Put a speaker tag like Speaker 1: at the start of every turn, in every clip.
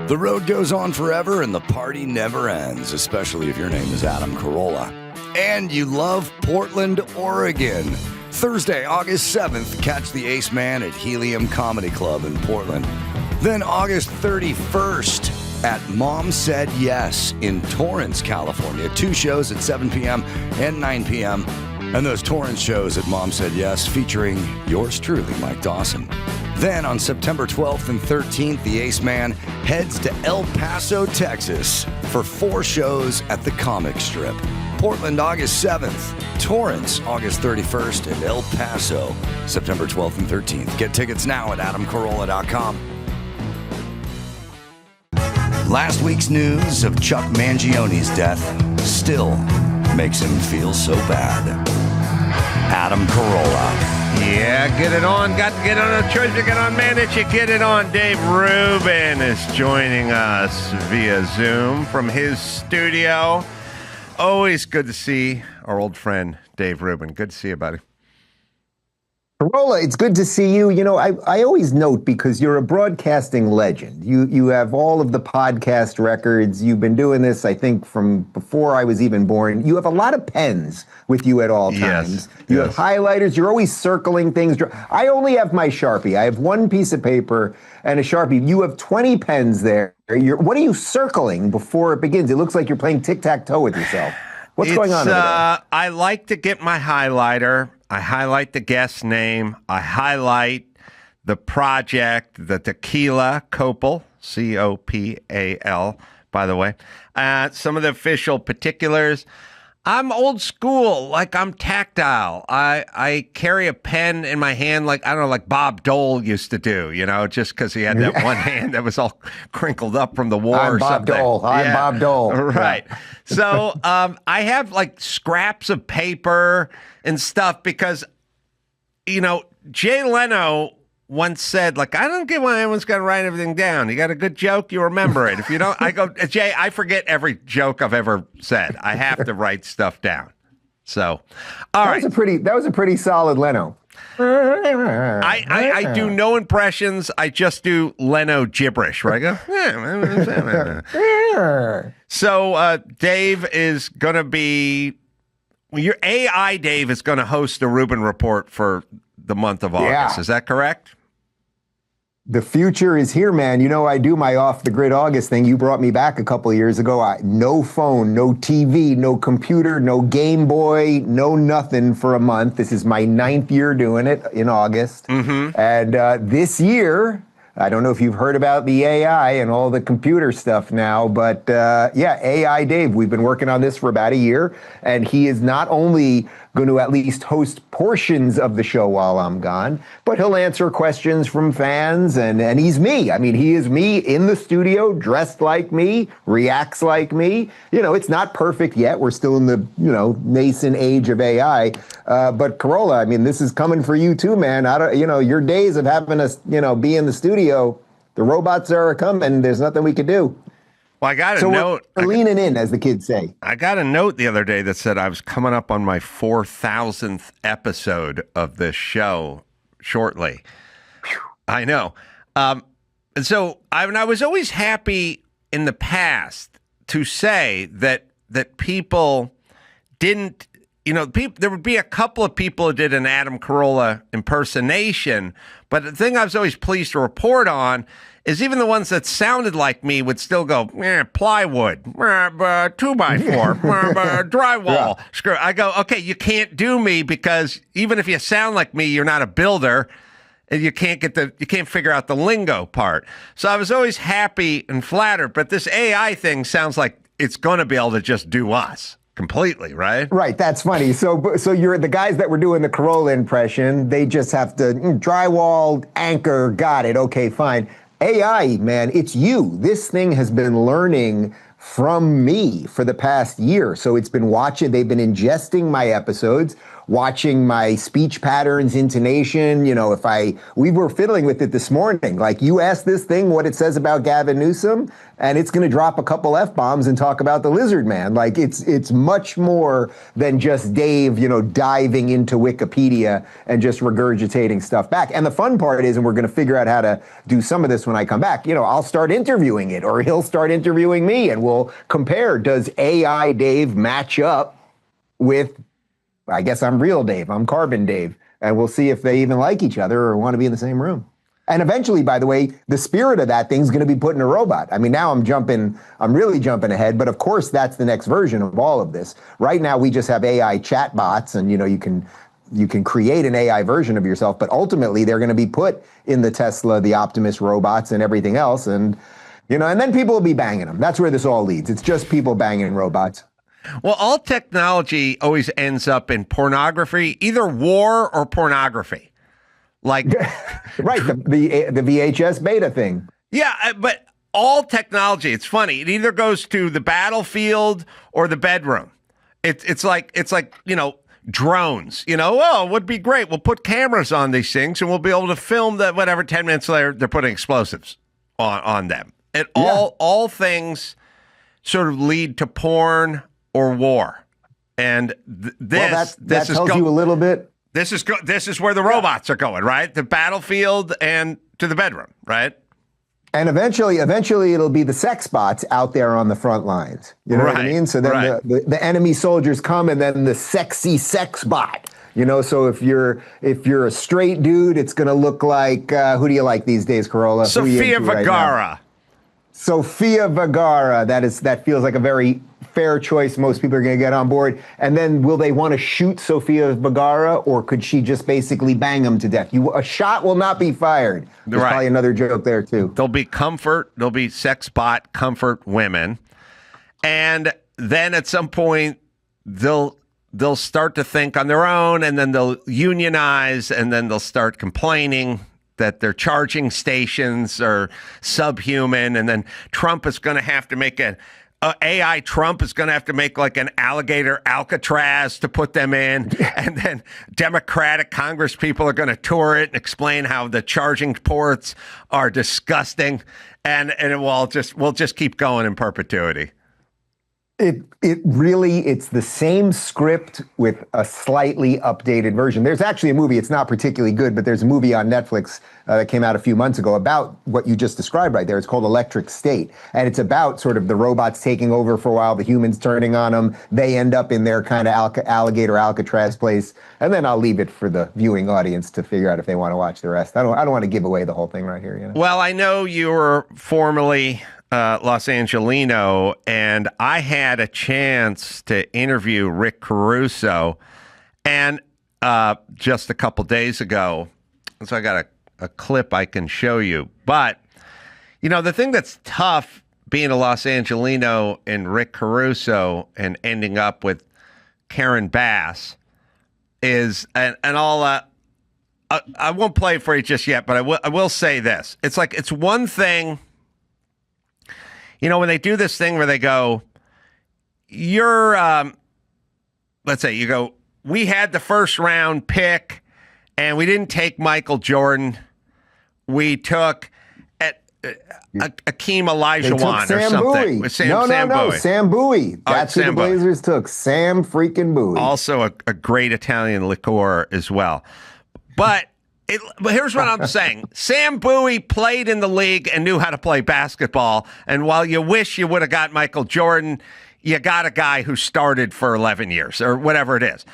Speaker 1: The road goes on forever and the party never ends, especially if your name is Adam Carolla. And you love Portland, Oregon. Thursday, August 7th, catch the Ace Man at Helium Comedy Club in Portland. Then August 31st at Mom Said Yes in Torrance, California. 2 shows at 7 p.m. and 9 p.m. And those Torrance shows at Mom Said Yes featuring yours truly, Mike Dawson. Then on September 12th and 13th, the Ace Man heads to El Paso, Texas for 4 shows at the Comic Strip. Portland, August 7th. Torrance, August 31st. And El Paso, September 12th and 13th. Get tickets now at adamcarolla.com. Last week's news of Chuck Mangione's death still makes him feel so bad. Adam Carolla.
Speaker 2: Yeah, get it on. Got to get on a choice to get on. Manage you get it on. Dave Rubin is joining us via Zoom from his studio. Always good to see our old friend Dave Rubin. Good to see you, buddy.
Speaker 3: Carolla, it's good to see you. You know, I always note, because you're a broadcasting legend. You have all of the podcast records. You've been doing this, I think, from before I was even born. You have a lot of pens with you at all times.
Speaker 2: Yes.
Speaker 3: You have highlighters. You're always circling things. I only have my Sharpie. I have one piece of paper and a Sharpie. You have 20 pens there. What are you circling before it begins? It looks like you're playing tic-tac-toe with yourself. What's going on over there?
Speaker 2: I like to get my highlighter. I highlight the guest name. I highlight the project, the Tequila Copal, C-O-P-A-L, by the way. Some of the official particulars. I'm old school, like I'm tactile. I carry a pen in my hand like, I don't know, like Bob Dole used to do, you know, just because he had that one hand that was all crinkled up from the war or something.
Speaker 3: I'm Bob Dole.
Speaker 2: Right. Yeah. So I have like scraps of paper and stuff because, you know, Jay Leno once said, like, I don't get why everyone's got to write everything down. You got a good joke, you remember it. If you don't, I go, Jay, I forget every joke I've ever said. I have to write stuff down. So, all right.
Speaker 3: That was a pretty solid Leno.
Speaker 2: I do no impressions. I just do Leno gibberish, right? I go, So Dave is going to be, your AI Dave is going to host the Rubin Report for the month of August. Yeah. Is that correct?
Speaker 3: The future is here, man. You know, I do my off-the-grid August thing. You brought me back a couple of years ago. No phone, no TV, no computer, no Game Boy, no nothing for a month. This is my 9th year doing it in August. Mm-hmm. And this year, I don't know if you've heard about the AI and all the computer stuff now, but yeah, AI Dave, we've been working on this for about a year, and he is not only going to at least host portions of the show while I'm gone, but he'll answer questions from fans, and he's me. I mean, he is me in the studio, dressed like me, reacts like me. You know, it's not perfect yet. We're still in the, you know, nascent age of AI. But Carolla, I mean, this is coming for you too, man. You know, your days of having us, you know, be in the studio, the robots are coming. There's nothing we can do.
Speaker 2: Well, I got a note.
Speaker 3: We're leaning in, as the kids say.
Speaker 2: I got a note the other day that said I was coming up on my 4,000th episode of this show shortly. Whew. I know. And so I was always happy in the past to say that people didn't, you know, there would be a couple of people who did an Adam Carolla impersonation, but the thing I was always pleased to report on is even the ones that sounded like me would still go, plywood, 2x4, drywall. Yeah. Screw. I go, okay, you can't do me because even if you sound like me, you're not a builder, and you can't figure out the lingo part. So I was always happy and flattered, but this AI thing sounds like it's going to be able to just do us completely, right?
Speaker 3: Right, that's funny. So you're the guys that were doing the Carolla impression, they just have to drywall, anchor, got it, okay, fine. AI, man, it's you. This thing has been learning from me for the past year. So it's been watching, they've been ingesting my episodes. watching my speech patterns, intonation. You know, we were fiddling with it this morning. Like, you ask this thing what it says about Gavin Newsom, and it's going to drop a couple F-bombs and talk about the lizard man. Like, it's much more than just Dave, you know, diving into Wikipedia and just regurgitating stuff back. And the fun part is, and we're going to figure out how to do some of this when I come back, you know, I'll start interviewing it, or he'll start interviewing me, and we'll compare. Does AI Dave match up with, I guess I'm real Dave, I'm Carbon Dave, and we'll see if they even like each other or want to be in the same room. And eventually, by the way, the spirit of that thing's going to be put in a robot. I mean, now I'm really jumping ahead, but of course that's the next version of all of this. Right now we just have AI chatbots, and you know, you can create an AI version of yourself, but ultimately they're going to be put in the Tesla, the Optimus robots, and everything else, and you know, and then people will be banging them. That's where this all leads. It's just people banging robots.
Speaker 2: Well, all technology always ends up in pornography, either war or pornography. Like,
Speaker 3: right, the VHS beta thing.
Speaker 2: Yeah, but all technology, it's funny. It either goes to the battlefield or the bedroom. It's like, you know, drones. You know, oh, it would be great. We'll put cameras on these things and we'll be able to film that. Whatever. 10 minutes later, they're putting explosives on them. And all things sort of lead to porn or war. And that tells you a little bit. This is where the robots are going, right? The battlefield and to the bedroom, right?
Speaker 3: And eventually it'll be the sex bots out there on the front lines. You know what I mean? So then the enemy soldiers come, and then the sexy sex bot. You know, so if you're a straight dude, it's going to look like, who do you like these days, Carolla?
Speaker 2: Sofia Vergara.
Speaker 3: Sofia Vergara. That feels like a very fair choice. Most people are going to get on board. And then will they want to shoot Sofia Vergara, or could she just basically bang him to death? A shot will not be fired. There's probably another joke there too.
Speaker 2: There'll be sex bot comfort women. And then at some point they'll start to think on their own, and then they'll unionize, and then they'll start complaining that their charging stations are subhuman, and then Trump is going to have to make AI Trump is going to have to make like an alligator Alcatraz to put them in, and then Democratic Congress people are going to tour it and explain how the charging ports are disgusting, and we'll just keep going in perpetuity.
Speaker 3: It's the same script with a slightly updated version. There's actually a movie, it's not particularly good, but there's a movie on Netflix that came out a few months ago about what you just described right there. It's called Electric State. And it's about sort of the robots taking over for a while, the humans turning on them. They end up in their kind of alligator Alcatraz place. And then I'll leave it for the viewing audience to figure out if they want to watch the rest. I don't want to give away the whole thing right here. You know?
Speaker 2: Well, I know you were formerly Los Angelino, and I had a chance to interview Rick Caruso, and just a couple days ago, so I got a clip I can show you. But, you know, the thing that's tough being a Los Angelino and Rick Caruso and ending up with Karen Bass is, and I won't play it for you just yet, but I will say this. It's like, it's one thing, you know, when they do this thing where they go, you're, let's say you go, we had the first round pick and we didn't take Michael Jordan. We took Akeem Olajuwon or something.
Speaker 3: Sam Bowie. Sam Bowie. That's who the Blazers took. Sam freaking Bowie.
Speaker 2: Also a great Italian liqueur as well. But here's what I'm saying. Sam Bowie played in the league and knew how to play basketball. And while you wish you would have got Michael Jordan, you got a guy who started for 11 years or whatever it is.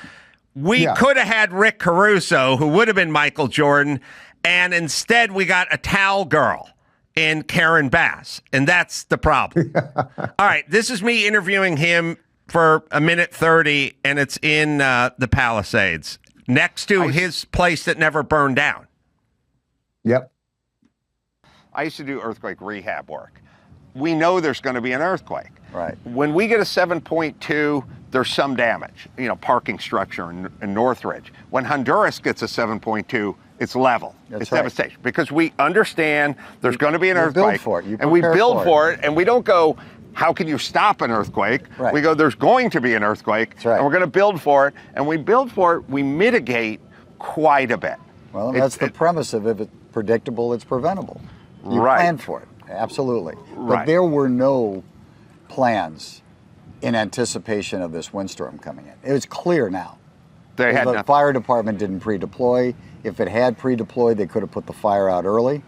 Speaker 2: We could have had Rick Caruso, who would have been Michael Jordan, and instead we got a towel girl in Karen Bass. And that's the problem. All right, this is me interviewing him for 1:30, and it's in the Palisades, next to his place that never burned down.
Speaker 3: Yep.
Speaker 2: I used to do earthquake rehab work. We know there's going to be an earthquake.
Speaker 3: Right.
Speaker 2: When we get a 7.2, there's some damage, you know, parking structure in Northridge. When Honduras gets a 7.2, it's level. It's devastation. Because we understand there's going to be an earthquake.
Speaker 3: Build for it.
Speaker 2: And we build for it, and we don't go, how can you stop an earthquake?
Speaker 4: Right.
Speaker 2: We go, there's going to be an earthquake,
Speaker 4: That's right.
Speaker 2: and we're going to build for it. And we build for it, we mitigate quite a bit.
Speaker 4: Well, that's the premise of if it's predictable, it's preventable. You
Speaker 2: Right.
Speaker 4: plan for it, absolutely. But
Speaker 2: Right.
Speaker 4: there were no plans in anticipation of this windstorm coming in. It was clear now.
Speaker 2: They had
Speaker 4: The
Speaker 2: nothing.
Speaker 4: fire department didn't pre-deploy. If it had pre-deployed, they could have put the fire out early.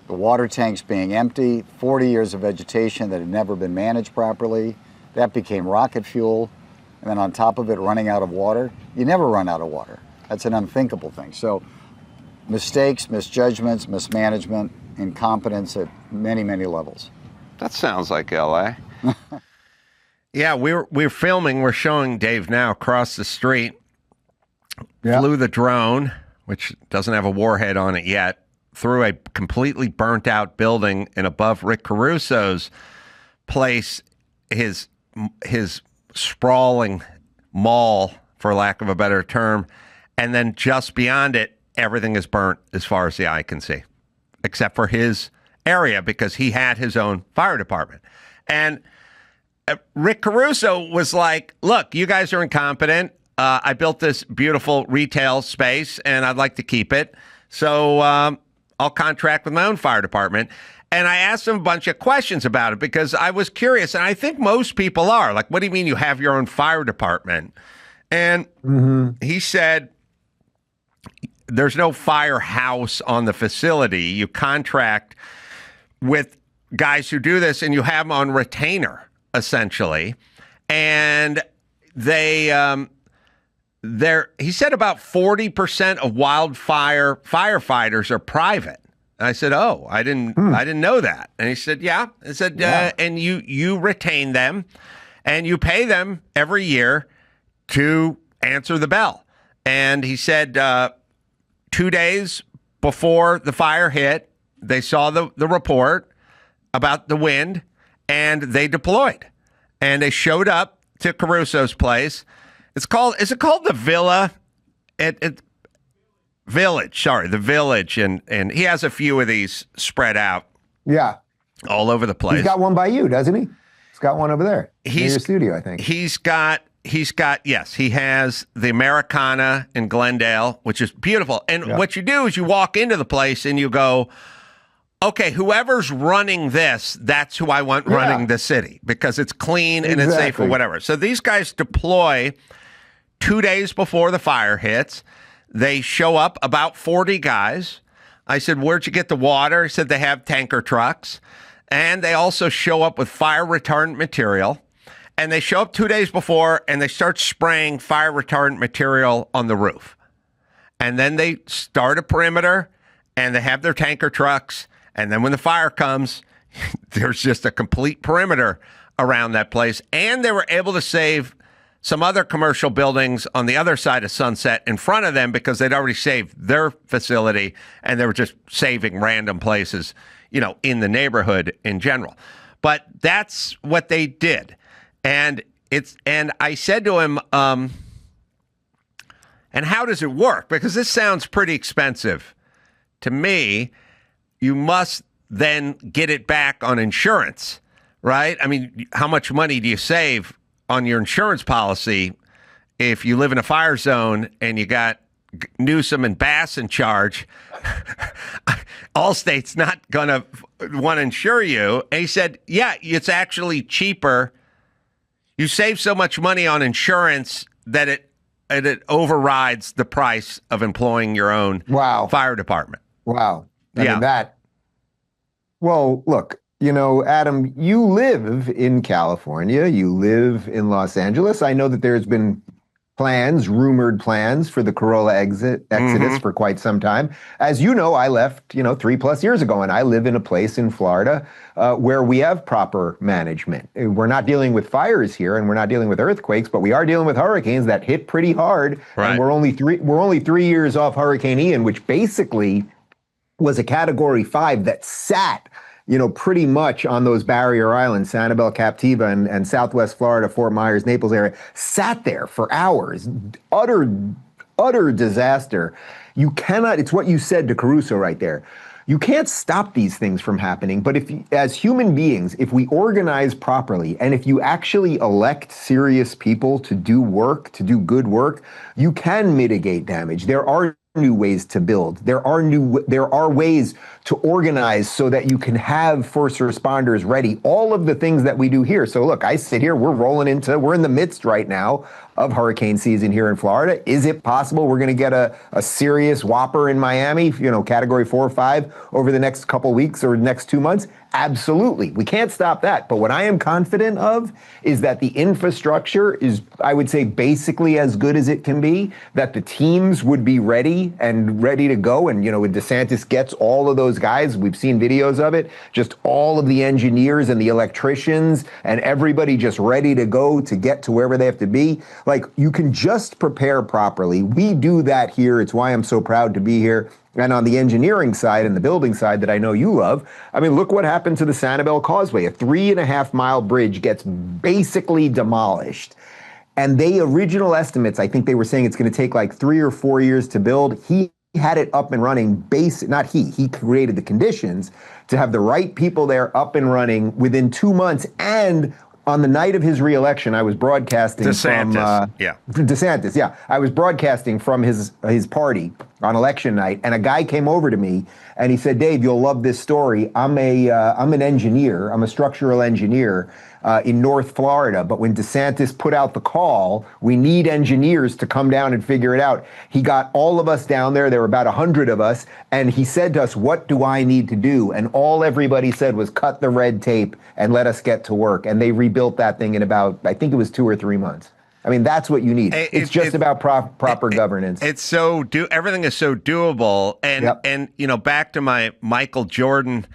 Speaker 4: The water tanks being empty, 40 years of vegetation that had never been managed properly, that became rocket fuel. And then on top of it, running out of water. You never run out of water. That's an unthinkable thing. So mistakes, misjudgments, mismanagement, incompetence at many, many levels.
Speaker 2: That sounds like LA. Yeah, we're filming. We're showing Dave now across the street.
Speaker 3: Yeah.
Speaker 2: Flew the drone, which doesn't have a warhead on it yet, through a completely burnt out building and above Rick Caruso's place, his sprawling mall, for lack of a better term, and then just beyond it, everything is burnt as far as the eye can see, except for his area because he had his own fire department. And Rick Caruso was like, look, you guys are incompetent. I built this beautiful retail space and I'd like to keep it. So I'll contract with my own fire department. And I asked him a bunch of questions about it because I was curious. And I think most people are like, what do you mean you have your own fire department? And he said, there's no firehouse on the facility. You contract with guys who do this and you have them on retainer, essentially. And he said about 40% of wildfire firefighters are private. And I said, oh, I didn't know that. And he said, yeah. I said, and you retain them and you pay them every year to answer the bell. And he said 2 days before the fire hit, they saw the report about the wind and they deployed. And they showed up to Caruso's place. Is it called the Villa? Village, sorry, the Village. And he has a few of these spread out.
Speaker 3: Yeah.
Speaker 2: All over the place.
Speaker 3: He's got one by you, doesn't he? He's got one over there. In your studio, I think.
Speaker 2: He's got, yes, he has the Americana in Glendale, which is beautiful. And what you do is you walk into the place and you go, okay, whoever's running this, that's who I want running the city because it's clean and it's safe or whatever. So these guys deploy 2 days before the fire hits. They show up, about 40 guys. I said, where'd you get the water? He said, they have tanker trucks. And they also show up with fire retardant material. And they show up 2 days before and they start spraying fire retardant material on the roof. And then they start a perimeter and they have their tanker trucks. And then when the fire comes, there's just a complete perimeter around that place. And they were able to save some other commercial buildings on the other side of Sunset in front of them because they'd already saved their facility and they were just saving random places, in the neighborhood in general. But that's what they did. And I said to him, and how does it work? Because this sounds pretty expensive. To me, you must then get it back on insurance, right? I mean, how much money do you save on your insurance policy if you live in a fire zone and you got Newsom and Bass in charge? Allstate's not going to want to insure you. And he said, yeah, it's actually cheaper. You save so much money on insurance that it overrides the price of employing your own fire department.
Speaker 3: Wow. I mean, that. Well, look, Adam, you live in California. You live in Los Angeles. I know that there's been rumored plans for the Carolla exodus for quite some time. As you know, I left, 3+ years ago, and I live in a place in Florida where we have proper management. We're not dealing with fires here, and we're not dealing with earthquakes, but we are dealing with hurricanes that hit pretty hard. Right. And we're only 3 years off Hurricane Ian, which basically was a Category 5 that sat pretty much on those barrier islands, Sanibel, Captiva, and Southwest Florida, Fort Myers, Naples area, sat there for hours. Utter disaster. You cannot, it's what you said to Caruso right there. you can't stop these things from happening. But as human beings, if we organize properly, and if you actually elect serious people to do work, to do good work, you can mitigate damage. There are new ways to build. There are ways to organize so that you can have first responders ready. All of the things that we do here. So look, I sit here, we're in the midst right now of hurricane season here in Florida. Is it possible we're going to get a serious whopper in Miami, category 4 or 5 over the next couple weeks or next 2 months? Absolutely. We can't stop that. But what I am confident of is that the infrastructure is, I would say, basically as good as it can be, that the teams would be ready to go. And, when DeSantis gets all of those guys, we've seen videos of it, just all of the engineers and the electricians and everybody just ready to go to get to wherever they have to be. Like, you can just prepare properly. We do that here. It's why I'm so proud to be here. And on the engineering side and the building side that I know you love, I mean, look what happened to the Sanibel Causeway. A 3.5-mile bridge gets basically demolished. And original estimates, I think they were saying it's going to take like 3 or 4 years to build. He had it up and running, he created the conditions to have the right people there up and running within 2 months. And on the night of his reelection, I was broadcasting from DeSantis. Yeah, I was broadcasting from his party on election night, and a guy came over to me and he said, "Dave, you'll love this story. I'm an engineer. I'm a structural engineer in North Florida. But when DeSantis put out the call, we need engineers to come down and figure it out. He got all of us down there. There were about 100 of us, and he said to us, 'What do I need to do?' And all everybody said was, 'Cut the red tape and let us get to work.' And they rebuilt that thing in about, I think it was 2 or 3 months. I mean, that's what you need. It's just about proper governance.
Speaker 2: It's everything is so doable. And back to my Michael Jordan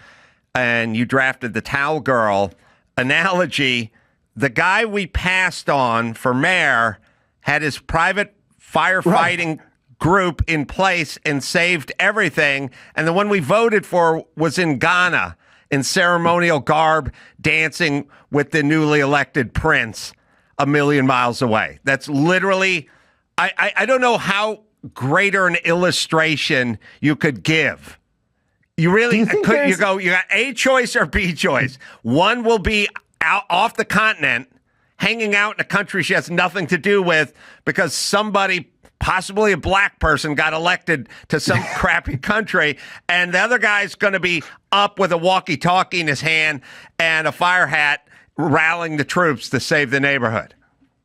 Speaker 2: and you drafted the towel girl analogy, the guy we passed on for mayor had his private firefighting group in place and saved everything. And the one we voted for was in Ghana in ceremonial garb, dancing with the newly elected prince a million miles away. That's literally, I don't know how greater an illustration you could give. You really could. You got A choice or B choice. One will be out off the continent, hanging out in a country she has nothing to do with because somebody, possibly a black person, got elected to some crappy country, and the other guy's going to be up with a walkie-talkie in his hand and a fire hat, rallying the troops to save the neighborhood.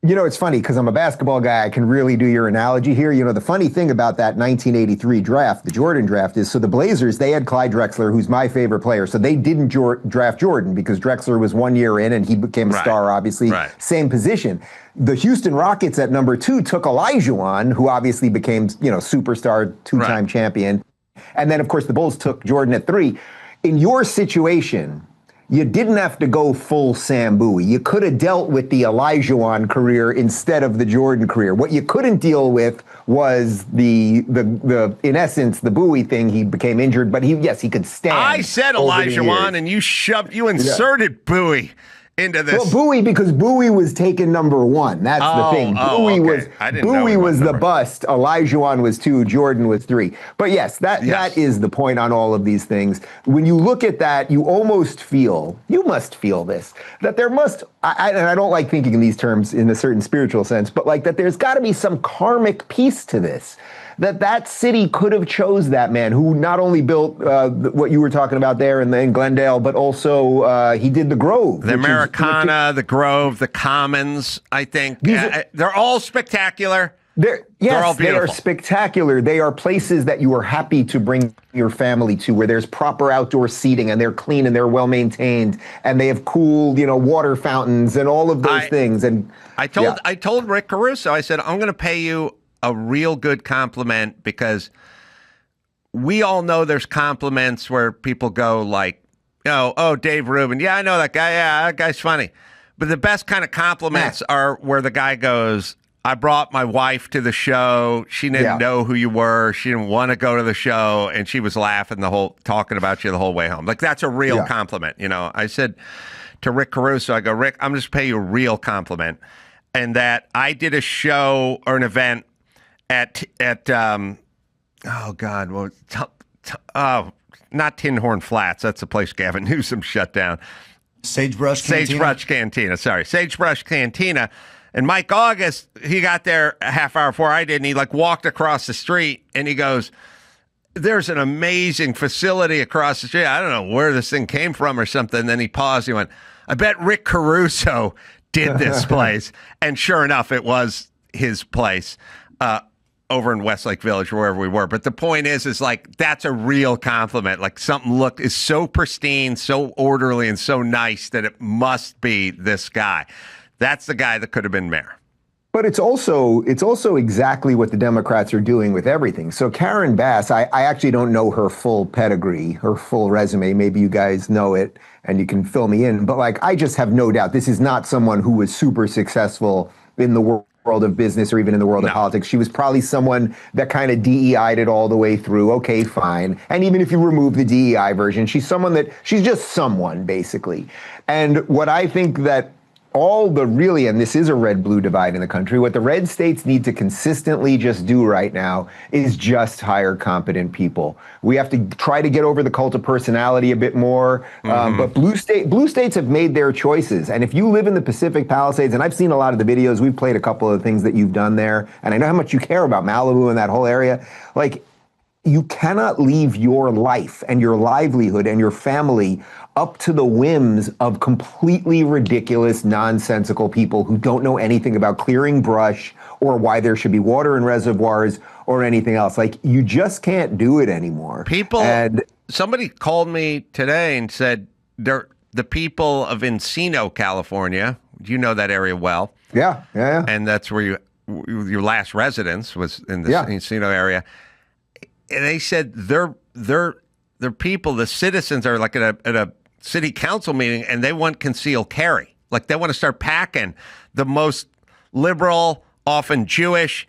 Speaker 3: It's funny because I'm a basketball guy. I can really do your analogy here. The funny thing about that 1983 draft, the Jordan draft, is so the Blazers, they had Clyde Drexler, who's my favorite player. So they didn't draft Jordan because Drexler was 1 year in and he became a star, obviously. Same position. The Houston Rockets at number 2 took Olajuwon, who obviously became, superstar, 2-time champion. And then, of course, the Bulls took Jordan at 3. In your situation, you didn't have to go full Sam Bowie. You could have dealt with the Olajuwon career instead of the Jordan career. What you couldn't deal with was the in essence, the Bowie thing. He became injured, but he could stand.
Speaker 2: I said Olajuwon, and you inserted Bowie into this.
Speaker 3: Well, Bowie, because Bowie was taken number 1. That's the thing. Bowie was the bust. Olajuwon was 2. Jordan was 3. But yes, that is the point on all of these things. When you look at that, you must feel this, that there must, and I don't like thinking in these terms in a certain spiritual sense, but like that there's got to be some karmic piece to this. That city could have chose that man who not only built what you were talking about there in Glendale, but also he did the Grove.
Speaker 2: The Americana, the Grove, the Commons, I think. They're all spectacular. They're all beautiful.
Speaker 3: They are spectacular. They are places that you are happy to bring your family to, where there's proper outdoor seating and they're clean and they're well maintained and they have cool, water fountains and all of those things. And
Speaker 2: I told Rick Caruso, I said, I'm going to pay you a real good compliment, because we all know there's compliments where people go like, oh, Dave Rubin. Yeah, I know that guy. Yeah, that guy's funny. But the best kind of compliments are where the guy goes, I brought my wife to the show. She didn't know who you were. She didn't want to go to the show. And she was laughing talking about you the whole way home. Like, that's a real compliment. I said to Rick Caruso, I go, Rick, I'm just paying you a real compliment. And that I did a show or an event at not Tin Horn Flats. That's the place Gavin Newsom shut down.
Speaker 1: Sagebrush Cantina.
Speaker 2: Sagebrush Cantina. Sorry, Sagebrush Cantina. And Mike August, he got there a half hour before I did, and he like walked across the street, and he goes, "There's an amazing facility across the street. I don't know where this thing came from or something." Then he paused. He went, "I bet Rick Caruso did this place." And sure enough, it was his place over in Westlake Village, wherever we were. But the point is like, that's a real compliment. Like, something is so pristine, so orderly, and so nice that it must be this guy. That's the guy that could have been mayor.
Speaker 3: But it's also exactly what the Democrats are doing with everything. So Karen Bass, I actually don't know her full pedigree, her full resume. Maybe you guys know it and you can fill me in. But like, I just have no doubt this is not someone who was super successful in the world of business or even in the world of politics. She was probably someone that kind of DEI'd it all the way through. Okay, fine. And even if you remove the DEI version, she's just someone, basically. And what I think that and this is a red-blue divide in the country, what the red states need to consistently just do right now is just hire competent people. We have to try to get over the cult of personality a bit more. But blue states have made their choices. And if you live in the Pacific Palisades, and I've seen a lot of the videos, we've played a couple of the things that you've done there, and I know how much you care about Malibu and that whole area. Like, you cannot leave your life and your livelihood and your family up to the whims of completely ridiculous, nonsensical people who don't know anything about clearing brush or why there should be water in reservoirs or anything else. Like, you just can't do it anymore.
Speaker 2: Somebody called me today and said the people of Encino, California, you know that area well.
Speaker 3: Yeah.
Speaker 2: And that's where your last residence was, in the Encino area. And they said their people, the citizens, are like at a city council meeting, and they want concealed carry. Like, they want to start packing. The most liberal, often Jewish,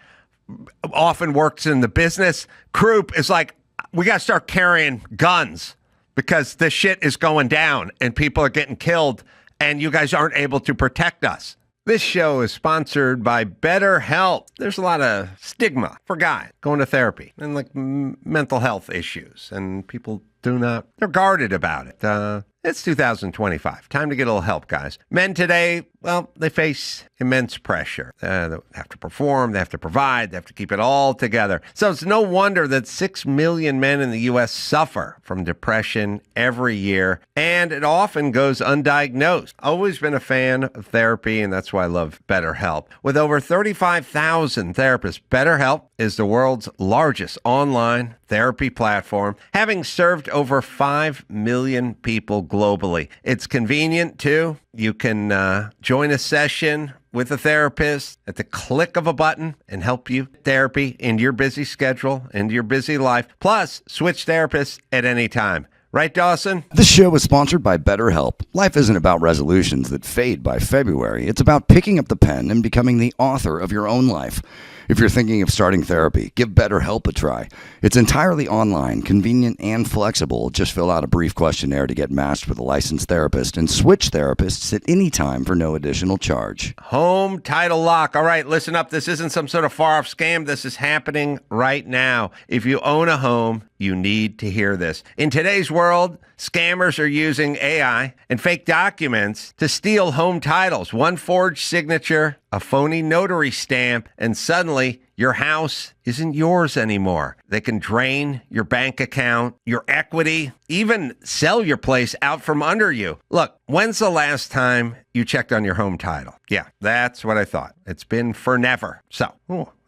Speaker 2: often works in the business group is like, we got to start carrying guns because this shit is going down and people are getting killed and you guys aren't able to protect us. This show is sponsored by BetterHelp. There's a lot of stigma for guys going to therapy and like mental health issues, and people they're guarded about it. It's 2025. Time to get a little help, guys. Men today, well, they face immense pressure. They have to perform, they have to provide, they have to keep it all together. So it's no wonder that 6 million men in the U.S. suffer from depression every year, and it often goes undiagnosed. Always been a fan of therapy, and that's why I love BetterHelp. With over 35,000 therapists, BetterHelp is the world's largest online therapy platform, having served over 5 million people globally. It's convenient, too. You can join a session with a therapist at the click of a button and help you therapy in your busy schedule and your busy life. Plus, switch therapists at any time. Right, Dawson?
Speaker 1: This show is sponsored by BetterHelp. Life isn't about resolutions that fade by February. It's about picking up the pen and becoming the author of your own life. If you're thinking of starting therapy, give BetterHelp a try. It's entirely online, convenient, and flexible. Just fill out a brief questionnaire to get matched with a licensed therapist and switch therapists at any time for no additional charge.
Speaker 2: Home title lock. All right, listen up. This isn't some sort of far-off scam. This is happening right now. If you own a home, you need to hear this. In today's world, scammers are using AI and fake documents to steal home titles. One forged signature, a phony notary stamp, and suddenly your house isn't yours anymore. They can drain your bank account, your equity, even sell your place out from under you. Look, when's the last time you checked on your home title? Yeah, that's what I thought. It's been forever. So,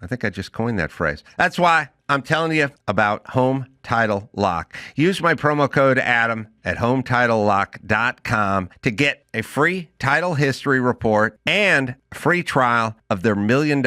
Speaker 2: I think I just coined that phrase. That's why I'm telling you about Home Title Lock. Use my promo code Adam at HometitleLock.com to get a free title history report and a free trial of their $1 million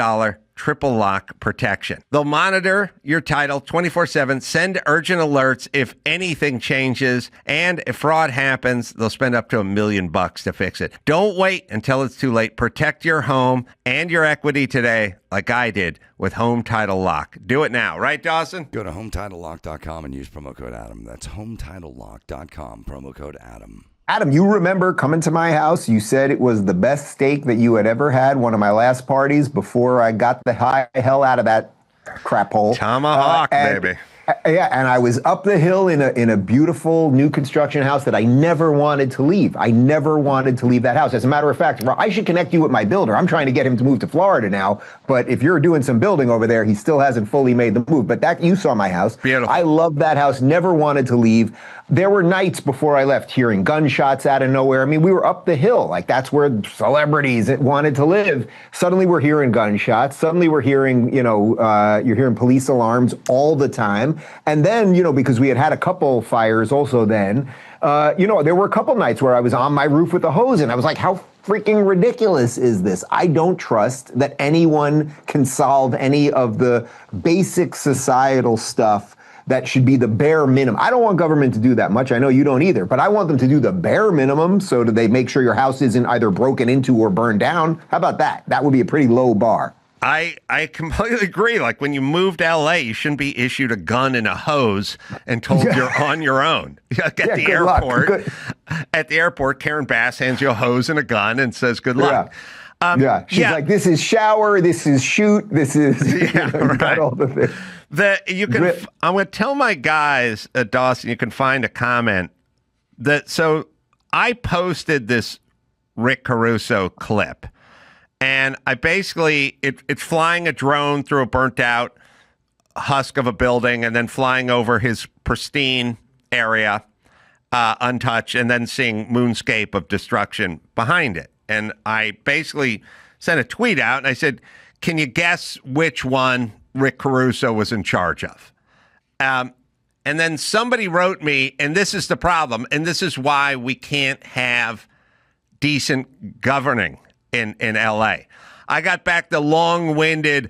Speaker 2: triple lock protection. They'll monitor your title 24/7, send urgent alerts if anything changes, and if fraud happens, they'll spend up to $1 million to fix it. Don't wait until it's too late. Protect your home and your equity today, like I did with Home Title Lock. Do it now, right, Dawson?
Speaker 1: Go to HometitleLock.com and use promo code Adam. That's HometitleLock.com, promo code Adam.
Speaker 3: Adam, you remember coming to my house. You said it was the best steak that you had ever had, one of my last parties before I got the hell out of that crap hole.
Speaker 2: Tomahawk, baby.
Speaker 3: Yeah, and I was up the hill in a beautiful new construction house that I never wanted to leave. I never wanted to leave that house. As a matter of fact, I should connect you with my builder. I'm trying to get him to move to Florida now, but if you're doing some building over there, he still hasn't fully made the move. But that, you saw my house.
Speaker 2: Beautiful.
Speaker 3: I love that house, never wanted to leave. There were nights before I left hearing gunshots out of nowhere. I mean, we were up the hill, like that's where celebrities wanted to live. Suddenly we're hearing gunshots. Suddenly we're hearing, you're hearing police alarms all the time. And then, because we had a couple fires also then, there were a couple nights where I was on my roof with a hose and I was like, how freaking ridiculous is this? I don't trust that anyone can solve any of the basic societal stuff that should be the bare minimum. I don't want government to do that much. I know you don't either, but I want them to do the bare minimum so that they make sure your house isn't either broken into or burned down. How about that? That would be a pretty low bar.
Speaker 2: I completely agree. Like when you move to LA, you shouldn't be issued a gun and a hose and told you're on your own. At the airport, Karen Bass hands you a hose and a gun and says, good luck.
Speaker 3: She's like, this is shower, this is shoot, this is got all the things.
Speaker 2: I'm going to tell my guys at Dawson, you can find a comment so I posted this Rick Caruso clip, and I basically, it's flying a drone through a burnt out husk of a building and then flying over his pristine area, untouched, and then seeing moonscape of destruction behind it. And I basically sent a tweet out and I said, can you guess which one Rick Caruso was in charge of? And then somebody wrote me, and this is the problem, and this is why we can't have decent governing in LA. I got back the long-winded,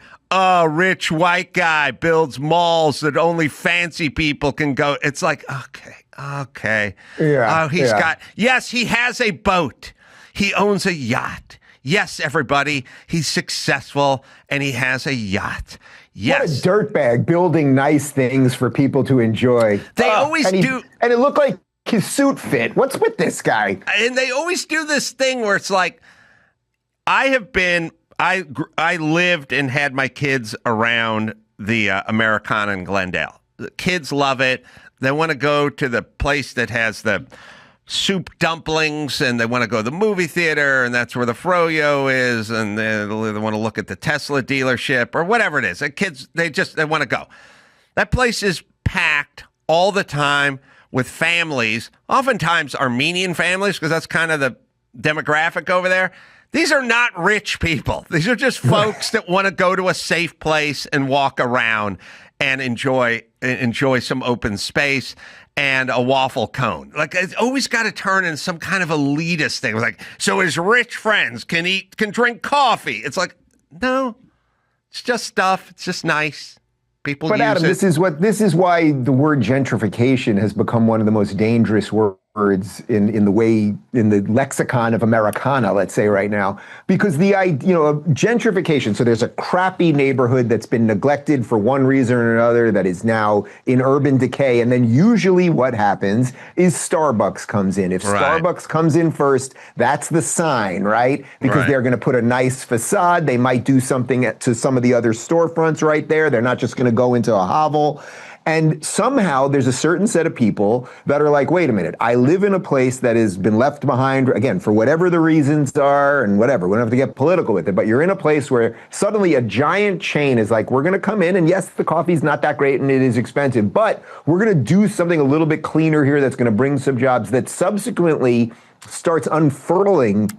Speaker 2: rich white guy builds malls that only fancy people can go. It's like, okay.
Speaker 3: Yeah.
Speaker 2: Yes, he has a boat. He owns a yacht. Yes, everybody, he's successful and he has a yacht. Yes.
Speaker 3: What a dirtbag building nice things for people to enjoy.
Speaker 2: They always do.
Speaker 3: And it looked like his suit fit. What's with this guy?
Speaker 2: And they always do this thing where it's like, I lived and had my kids around the Americana in Glendale. The kids love it. They want to go to the place that has the soup dumplings, and they want to go to the movie theater, and that's where the froyo is, and they want to look at the Tesla dealership or whatever it is. The kids, they want to go. That place is packed all the time with families, oftentimes Armenian families, because that's kind of the demographic over there. These are not rich people. These are just folks that want to go to a safe place and walk around and enjoy some open space and a waffle cone. Like, it's always got to turn in some kind of elitist thing. Like, so his rich friends can drink coffee. It's like, no, it's just stuff. It's just nice. People use
Speaker 3: Adam,
Speaker 2: it.
Speaker 3: This is why the word gentrification has become one of the most dangerous words in the lexicon of Americana, let's say right now, because gentrification. So there's a crappy neighborhood that's been neglected for one reason or another that is now in urban decay, and then usually what happens is Starbucks comes in. If Starbucks comes in first, that's the sign, right? Because they're going to put a nice facade. They might do something to some of the other storefronts right there. They're not just going to go into a hovel. And somehow there's a certain set of people that are like, wait a minute, I live in a place that has been left behind, again, for whatever the reasons are and whatever. We don't have to get political with it, but you're in a place where suddenly a giant chain is like, we're going to come in, and yes, the coffee's not that great and it is expensive, but we're going to do something a little bit cleaner here that's going to bring some jobs that subsequently starts unfurling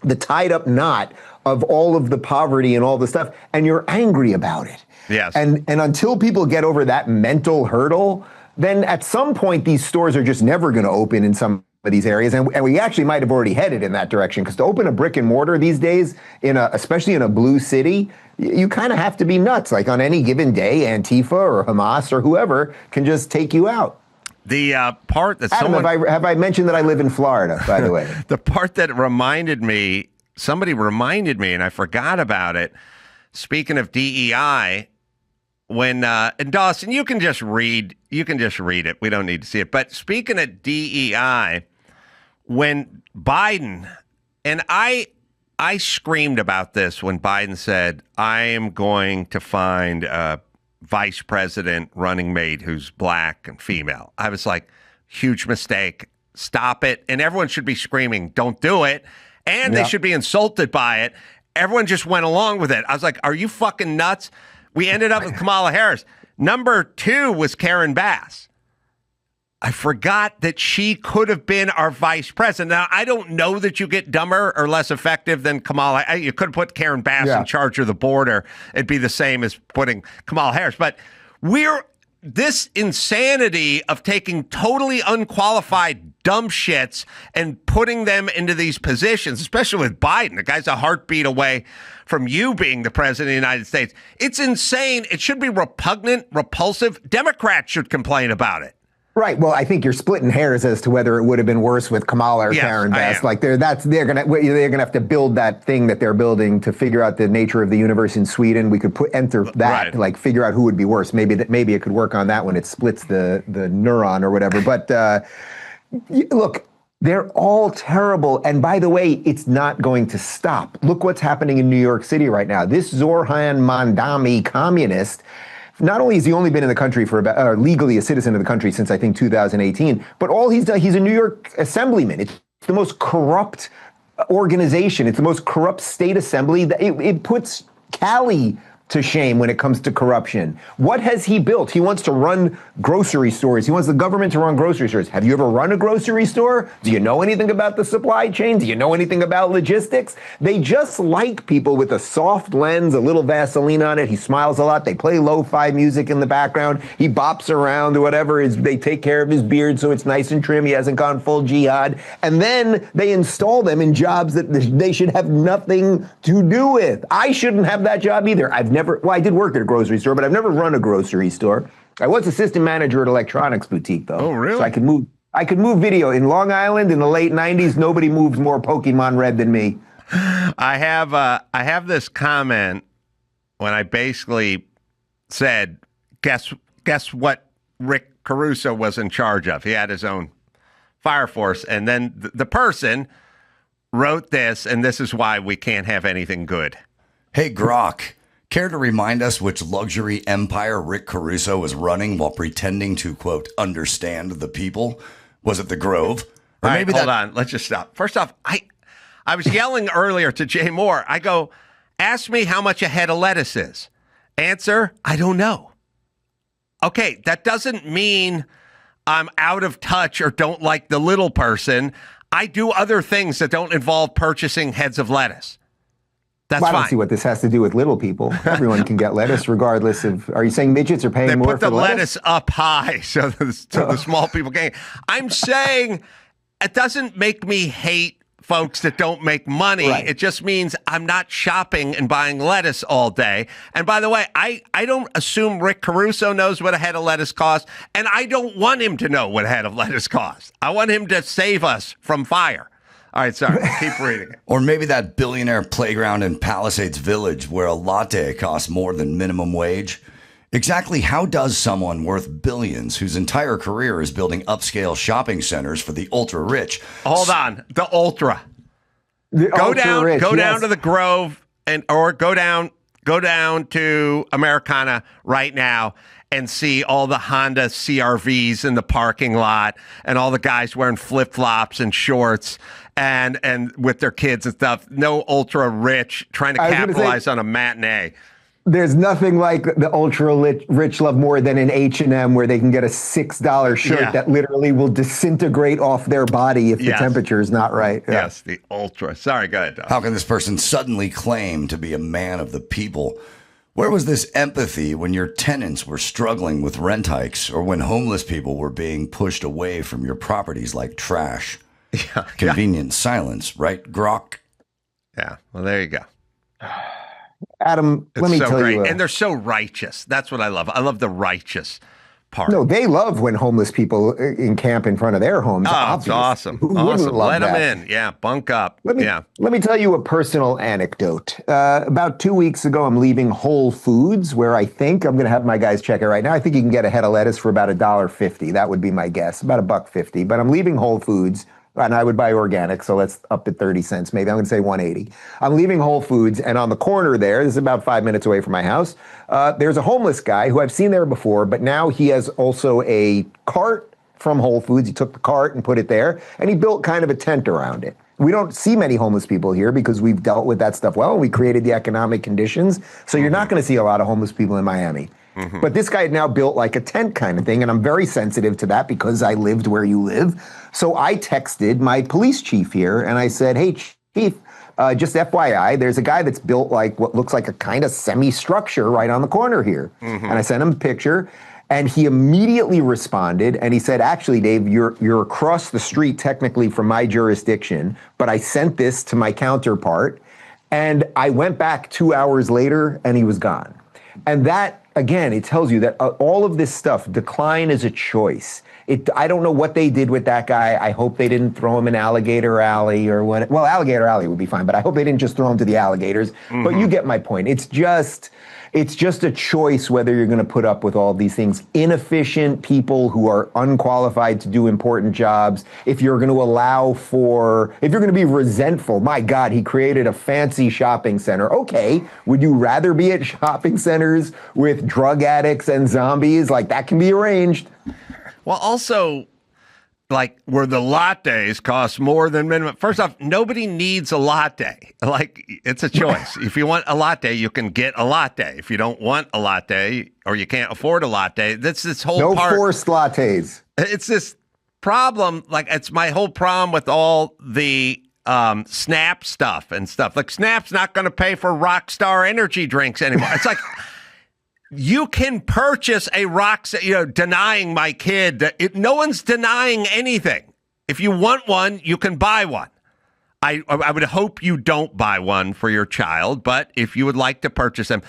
Speaker 3: the tied up knot of all of the poverty and all the stuff, and you're angry about it.
Speaker 2: Yes.
Speaker 3: And until people get over that mental hurdle, then at some point these stores are just never going to open in some of these areas. And we actually might have already headed in that direction, because to open a brick and mortar these days, especially in a blue city, you kind of have to be nuts. Like on any given day, Antifa or Hamas or whoever can just take you out.
Speaker 2: The part that
Speaker 3: Adam, have I mentioned that I live in Florida, by the way?
Speaker 2: The part that somebody reminded me, and I forgot about it. Speaking of DEI, when and Dawson, you can just read it. We don't need to see it. But speaking of DEI, when Biden, and I screamed about this when Biden said, I am going to find vice president running mate who's black and female. I was like, huge mistake. Stop it. And everyone should be screaming, don't do it. And they should be insulted by it. Everyone just went along with it. I was like, are you fucking nuts? We ended up with Kamala Harris. Number 2 was Karen Bass. I forgot that she could have been our vice president. Now, I don't know that you get dumber or less effective than Kamala. You could have put Karen Bass in charge of the border. It'd be the same as putting Kamala Harris. But this insanity of taking totally unqualified dumb shits and putting them into these positions, especially with Biden, the guy's a heartbeat away from you being the president of the United States. It's insane. It should be repugnant, repulsive. Democrats should complain about it.
Speaker 3: Right. Well, I think you're splitting hairs as to whether it would have been worse with Kamala or Karen Bass. Like they're gonna have to build that thing that they're building to figure out the nature of the universe in Sweden. We could enter that to like figure out who would be worse. Maybe it could work on that when it splits the neuron or whatever. But look, they're all terrible. And by the way, it's not going to stop. Look what's happening in New York City right now. This Zoran Mandami communist. Not only has he only been in the country for about, legally a citizen of the country since I think 2018, but all he's done, he's a New York assemblyman. It's the most corrupt organization. It's the most corrupt state assembly. It puts Cali to shame when it comes to corruption. What has he built? He wants to run grocery stores. He wants the government to run grocery stores. Have you ever run a grocery store? Do you know anything about the supply chain? Do you know anything about logistics? They just like people with a soft lens, a little Vaseline on it. He smiles a lot. They play lo-fi music in the background. He bops around or whatever. They take care of his beard so it's nice and trim. He hasn't gone full jihad. And then they install them in jobs that they should have nothing to do with. I shouldn't have that job either. I did work at a grocery store, but I've never run a grocery store. I was assistant manager at electronics boutique, though.
Speaker 2: Oh, really?
Speaker 3: So I could move video. In Long Island in the late 90s, nobody moves more Pokemon Red than me.
Speaker 2: I have this comment when I basically said, guess what Rick Caruso was in charge of. He had his own fire force. And then the person wrote this, and this is why we can't have anything good.
Speaker 1: Hey, Grok. Care to remind us which luxury empire Rick Caruso was running while pretending to, quote, understand the people? Was it the Grove?
Speaker 2: Or maybe hold on. Let's just stop. First off, I was yelling earlier to Jay Moore. I go, ask me how much a head of lettuce is. Answer, I don't know. Okay, that doesn't mean I'm out of touch or don't like the little person. I do other things that don't involve purchasing heads of lettuce. That's fine.
Speaker 3: I don't see what this has to do with little people. Everyone can get lettuce regardless of, are you saying midgets are paying more for lettuce?
Speaker 2: They put the lettuce up high so the small people can. I'm saying it doesn't make me hate folks that don't make money. Right. It just means I'm not shopping and buying lettuce all day. And by the way, I don't assume Rick Caruso knows what a head of lettuce costs, and I don't want him to know what a head of lettuce costs. I want him to save us from fire. All right, sorry, keep reading it.
Speaker 1: Or maybe that billionaire playground in Palisades Village where a latte costs more than minimum wage. Exactly how does someone worth billions whose entire career is building upscale shopping centers for the ultra-rich?
Speaker 2: Hold on, the ultra. Go down to the Grove or go down to Americana right now and see all the Honda CRVs in the parking lot and all the guys wearing flip-flops and shorts and with their kids and stuff. No ultra rich trying to capitalize on a matinee.
Speaker 3: There's nothing like the ultra rich love more than an H&M where they can get a $6 shirt that literally will disintegrate off their body if the temperature is not right.
Speaker 2: Yeah. Yes, the ultra. Sorry, go ahead, Doug.
Speaker 1: How can this person suddenly claim to be a man of the people? Where was this empathy when your tenants were struggling with rent hikes or when homeless people were being pushed away from your properties like trash? Yeah. Convenient silence, right, Grok?
Speaker 2: Yeah, well, there you go.
Speaker 3: Adam, let me tell you.
Speaker 2: And they're so righteous. That's what I love. I love the righteous part.
Speaker 3: No, they love when homeless people encamp in front of their homes.
Speaker 2: Oh, it's awesome. Let them in. Yeah, bunk up. Let
Speaker 3: me tell you a personal anecdote. About 2 weeks ago, I'm leaving Whole Foods, where I think I'm going to have my guys check it right now. I think you can get a head of lettuce for about $1.50. That would be my guess, about $1.50. But I'm leaving Whole Foods. and I would buy organic, so let's up it 30 cents. Maybe I'm going to say 180. I'm leaving Whole Foods, and on the corner there, this is about 5 minutes away from my house, there's a homeless guy who I've seen there before, but now he has also a cart from Whole Foods. He took the cart and put it there, and he built kind of a tent around it. We don't see many homeless people here because we've dealt with that stuff well, and we created the economic conditions, so you're not going to see a lot of homeless people in Miami. But this guy had now built like a tent kind of thing, and I'm very sensitive to that because I lived where you live. So I texted my police chief here, and I said, hey, chief, just FYI, there's a guy that's built like what looks like a kind of semi-structure right on the corner here. And I sent him a picture, and he immediately responded, and he said, actually, Dave, you're across the street technically from my jurisdiction, but I sent this to my counterpart, and I went back 2 hours later, and he was gone. And that, again, it tells you that all of this stuff, decline is a choice. I don't know what they did with that guy. I hope they didn't throw him in Alligator Alley or what. Well, Alligator Alley would be fine, but I hope they didn't just throw him to the alligators. But you get my point. It's just a choice whether you're going to put up with all these things. Inefficient people who are unqualified to do important jobs. If you're going to be resentful, my God, he created a fancy shopping center. Okay, would you rather be at shopping centers with drug addicts and zombies? Like, that can be arranged.
Speaker 2: Well, also, like, where the lattes cost more than minimum. First off, nobody needs a latte. Like, it's a choice. If you want a latte, you can get a latte. If you don't want a latte or you can't afford a latte, that's this whole part.
Speaker 3: No forced lattes.
Speaker 2: It's this problem. Like, it's my whole problem with all the Snap stuff and stuff. Like, Snap's not going to pay for Rockstar energy drinks anymore. It's like, you can purchase a Rockstar, denying my kid that no one's denying anything. If you want one, you can buy one. I would hope you don't buy one for your child, but if you would like to purchase them,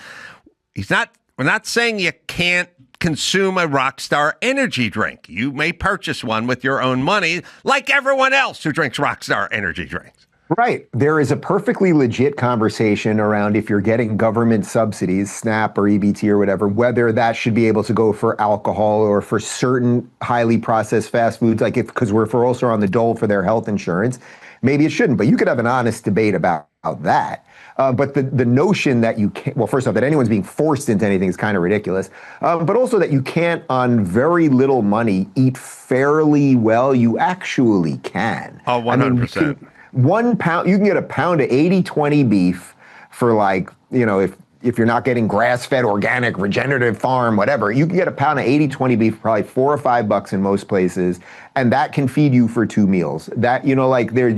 Speaker 2: we're not saying you can't consume a Rockstar energy drink. You may purchase one with your own money, like everyone else who drinks Rockstar energy drinks.
Speaker 3: Right. There is a perfectly legit conversation around if you're getting government subsidies, SNAP or EBT or whatever, whether that should be able to go for alcohol or for certain highly processed fast foods, like because we're also on the dole for their health insurance. Maybe it shouldn't, but you could have an honest debate about that. But the notion that you can't, well, first off, that anyone's being forced into anything is kind of ridiculous. But also that you can't, on very little money, eat fairly well, you actually can.
Speaker 2: Oh, 100%.
Speaker 3: 1 pound, you can get a pound of 80-20 beef for if you're not getting grass-fed, organic, regenerative farm, whatever, you can get a pound of 80-20 beef for probably $4 or $5 in most places, and that can feed you for 2 meals. That, you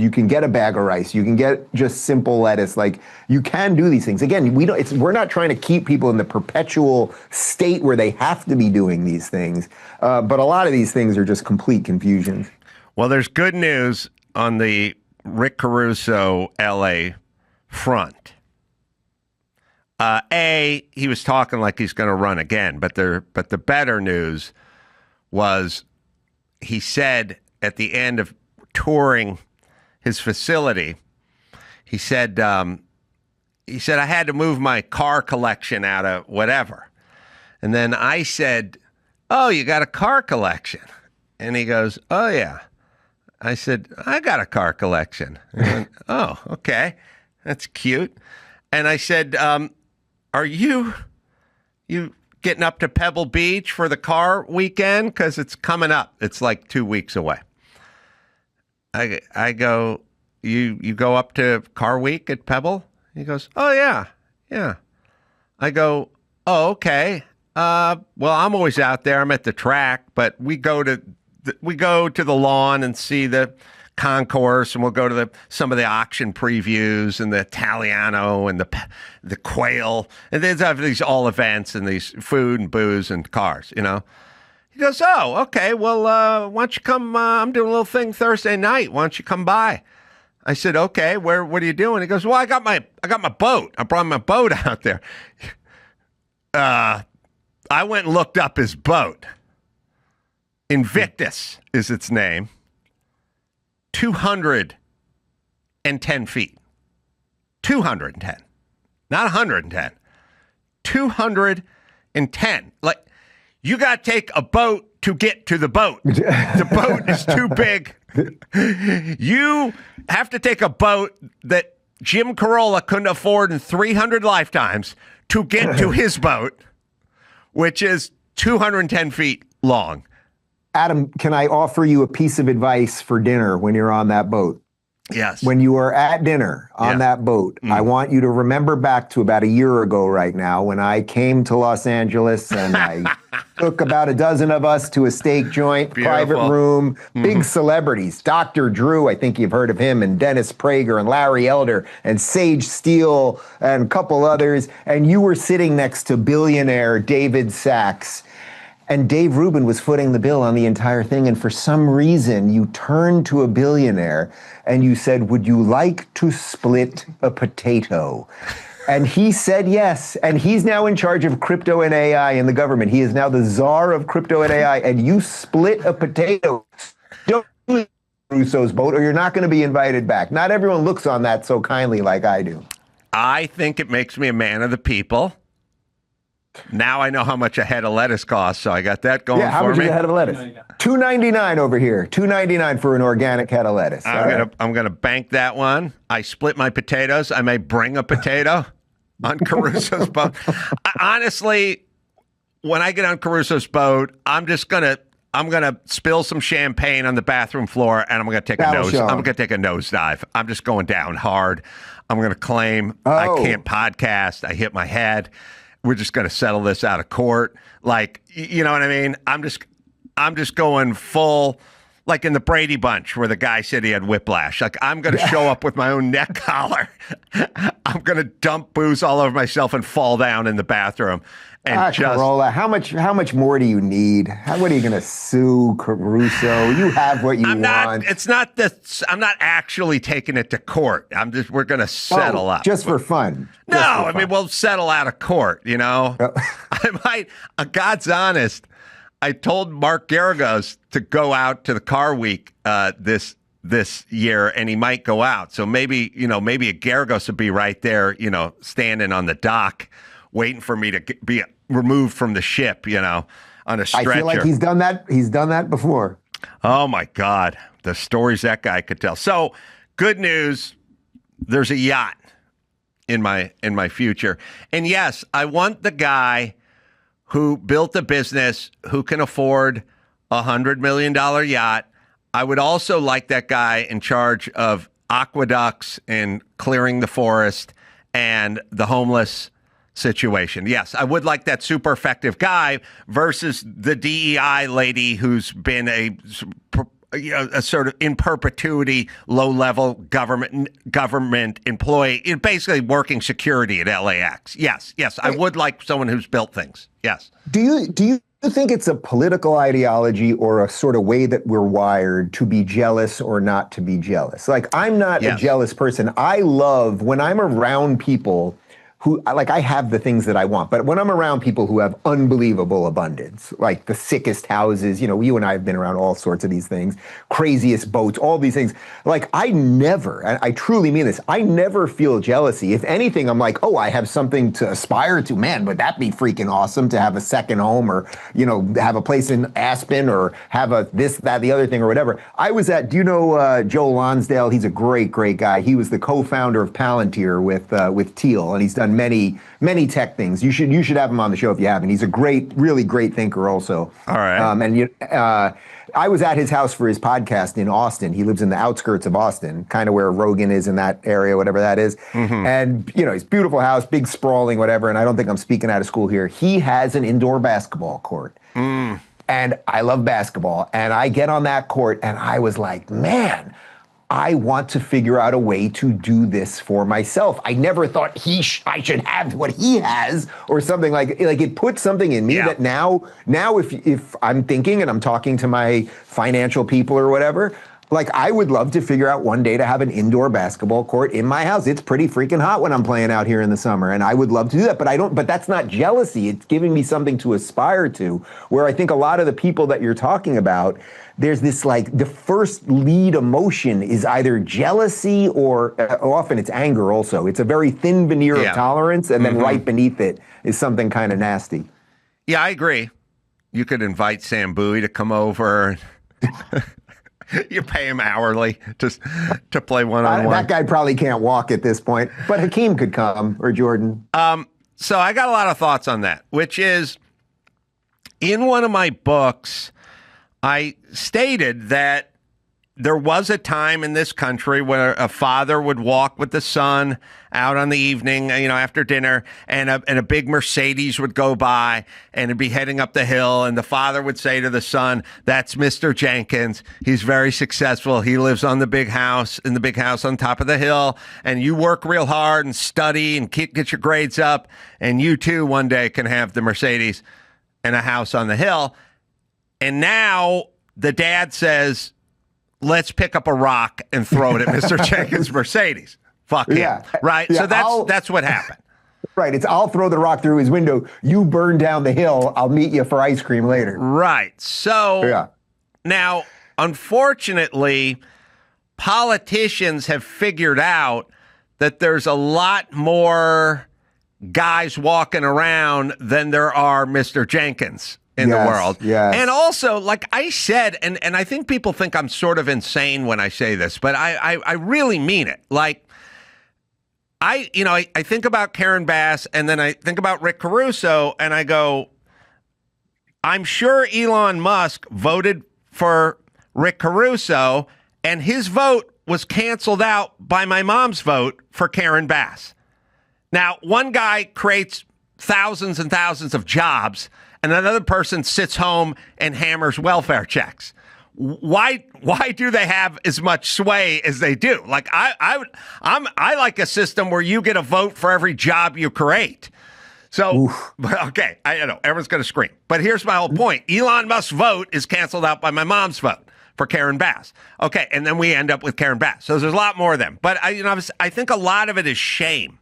Speaker 3: can get a bag of rice, you can get just simple lettuce, like, you can do these things. Again, we're not trying to keep people in the perpetual state where they have to be doing these things, but a lot of these things are just complete confusion.
Speaker 2: Well, there's good news on the Rick Caruso LA front. He was talking like he's going to run again, but the better news was he said at the end of touring his facility, he said I had to move my car collection out of whatever. And then I said, "Oh, you got a car collection?" And he goes, "Oh, yeah." I said, "I got a car collection." And he went, "Oh, okay. That's cute." And I said, "Are you getting up to Pebble Beach for the car weekend? Because it's coming up. It's like 2 weeks away." I go, you go up to Car Week at Pebble? He goes, "Oh, yeah. I go, "Oh, okay. Well, I'm always out there. I'm at the track, but we go to the lawn and see the concourse, and we'll go to some of the auction previews and the Italiano and the quail, and there's these all events and these food and booze and cars, He goes, "Oh, okay. Well, why don't you come? I'm doing a little thing Thursday night. Why don't you come by?" I said, "Okay. What are you doing?" He goes, "Well, I got my boat. I brought my boat out there." I went and looked up his boat. Invictus is its name. 210 feet. 210. Not 110. 210. Like, you got to take a boat to get to the boat. The boat is too big You have to take a boat that Jim Carolla couldn't afford in 300 lifetimes to get to his boat, which is 210 feet long.
Speaker 3: Adam, can I offer you a piece of advice for dinner when you're on that boat?
Speaker 2: Yes.
Speaker 3: When you are at dinner on that boat, I want you to remember back to about a year ago right now when I came to Los Angeles and I took about a dozen of us to a steak joint, private room, big celebrities. Dr. Drew, I think you've heard of him, and Dennis Prager and Larry Elder and Sage Steele and a couple others. And you were sitting next to billionaire David Sachs. And Dave Rubin was footing the bill on the entire thing. And for some reason, you turned to a billionaire and you said, would you like to split a potato? And he said yes. And he's now in charge of crypto and AI in the government. He is now the czar of crypto and AI. And you split a potato. Don't do Russo's boat or you're not going to be invited back. Not everyone looks on that so kindly like I do.
Speaker 2: I think it makes me a man of the people. Now I know how much a head of lettuce costs, so I got that going for me.
Speaker 3: Yeah, how much is a head of lettuce? $2.99 over here. $2.99 for an organic head of lettuce.
Speaker 2: I'm gonna bank that one. I split my potatoes. I may bring a potato on Caruso's boat. Honestly, when I get on Caruso's boat, I'm gonna spill some champagne on the bathroom floor, and I'm gonna take a nosedive. I'm just going down hard. I'm gonna claim I can't podcast. I hit my head. We're just going to settle this out of court. Like, you know what I mean? I'm just going full, like in the Brady Bunch where the guy said he had whiplash. Like, I'm going to show up with my own neck collar. I'm going to dump booze all over myself and fall down in the bathroom. And
Speaker 3: Carolla, how much more do you need? What are you going to sue Caruso? You have what you want.
Speaker 2: It's not that I'm not actually taking it to court. We're going to settle up.
Speaker 3: Just for fun.
Speaker 2: I mean, we'll settle out of court, you know. God's honest. I told Mark Garagos to go out to the car week this year, and he might go out. So maybe a Garagos would be right there, standing on the dock, waiting for me to be removed from the ship, on a stretcher.
Speaker 3: I feel like he's done that. He's done that before.
Speaker 2: Oh my God, the stories that guy could tell. So, good news. There's a yacht in my future, and yes, I want the guy who built a business who can afford $100 million yacht. I would also like that guy in charge of aqueducts and clearing the forest and the homeless situation. Yes, I would like that super effective guy versus the DEI lady who's been a sort of in perpetuity, low-level government employee, basically working security at LAX. Yes, I would like someone who's built things. Yes. Do you think it's a political ideology or a sort of way that we're wired to be jealous or not to be jealous? Like, I'm not a jealous person. I love when I'm around people who, like, I have the things that I want, but when I'm around people who have unbelievable abundance, like the sickest houses, you and I have been around all sorts of these things, craziest boats, all these things. Like, I never, and I truly mean this, I never feel jealousy. If anything, I'm like, I have something to aspire to. Man, would that be freaking awesome to have a second home or, have a place in Aspen or have a this, that, the other thing or whatever. I was at, do you know Joe Lonsdale? He's a great, great guy. He was the co-founder of Palantir with Thiel, and he's done many tech things. You should have him on the show if you haven't. He's a really great thinker also. All right. I was at his house for his podcast in Austin. He lives in the outskirts of Austin, kind of where Rogan is in that area, whatever that is. Mm-hmm. And, his beautiful house, big sprawling, whatever. And I don't think I'm speaking out of school here. He has an indoor basketball court. Mm. And I love basketball. And I get on that court and I was like, man, I want to figure out a way to do this for myself. I never thought I should have what he has or something like it put something in me that now if I'm thinking and I'm talking to my financial people or whatever, like, I would love to figure out one day to have an indoor basketball court in my house. It's pretty freaking hot when I'm playing out here in the summer, and I would love to do that, but that's not jealousy. It's giving me something to aspire to, where I think a lot of the people that you're talking about, there's this, like, the first lead emotion is either jealousy or often it's anger also. It's a very thin veneer of tolerance, and then right beneath it is something kind of nasty. Yeah, I agree. You could invite Sam Bowie to come over. You pay him hourly to play one-on-one.
Speaker 3: That guy probably can't walk at this point, but Hakeem could come, or Jordan.
Speaker 2: So I got a lot of thoughts on that, which is, in one of my books, I stated that there was a time in this country where a father would walk with the son out on the evening, after dinner, and a big Mercedes would go by and it'd be heading up the hill. And the father would say to the son, "That's Mr. Jenkins. He's very successful. He lives on the big house, on top of the hill. And you work real hard and study and get your grades up. And you too one day can have the Mercedes and a house on the hill." And now the dad says, "Let's pick up a rock and throw it at Mr. Jenkins' Mercedes." Fuck him.
Speaker 3: Yeah.
Speaker 2: Right?
Speaker 3: Yeah,
Speaker 2: so that's what happened.
Speaker 3: Right. It's I'll throw the rock through his window. You burn down the hill. I'll meet you for ice cream later.
Speaker 2: Right. So now, unfortunately, politicians have figured out that there's a lot more guys walking around than there are Mr. Jenkins in the world.
Speaker 3: Yes.
Speaker 2: And also, like I said, and I think people think I'm sort of insane when I say this, but I really mean it. Like, I think about Karen Bass, and then I think about Rick Caruso, and I go, I'm sure Elon Musk voted for Rick Caruso, and his vote was canceled out by my mom's vote for Karen Bass. Now, one guy creates thousands and thousands of jobs, and another person sits home and hammers welfare checks. Why do they have as much sway as they do? Like I like a system where you get a vote for every job you create. So, okay, I know everyone's going to scream, but here's my whole point. Elon Musk's vote is canceled out by my mom's vote for Karen Bass. Okay, and then we end up with Karen Bass. So there's a lot more of them, but I think a lot of it is shame.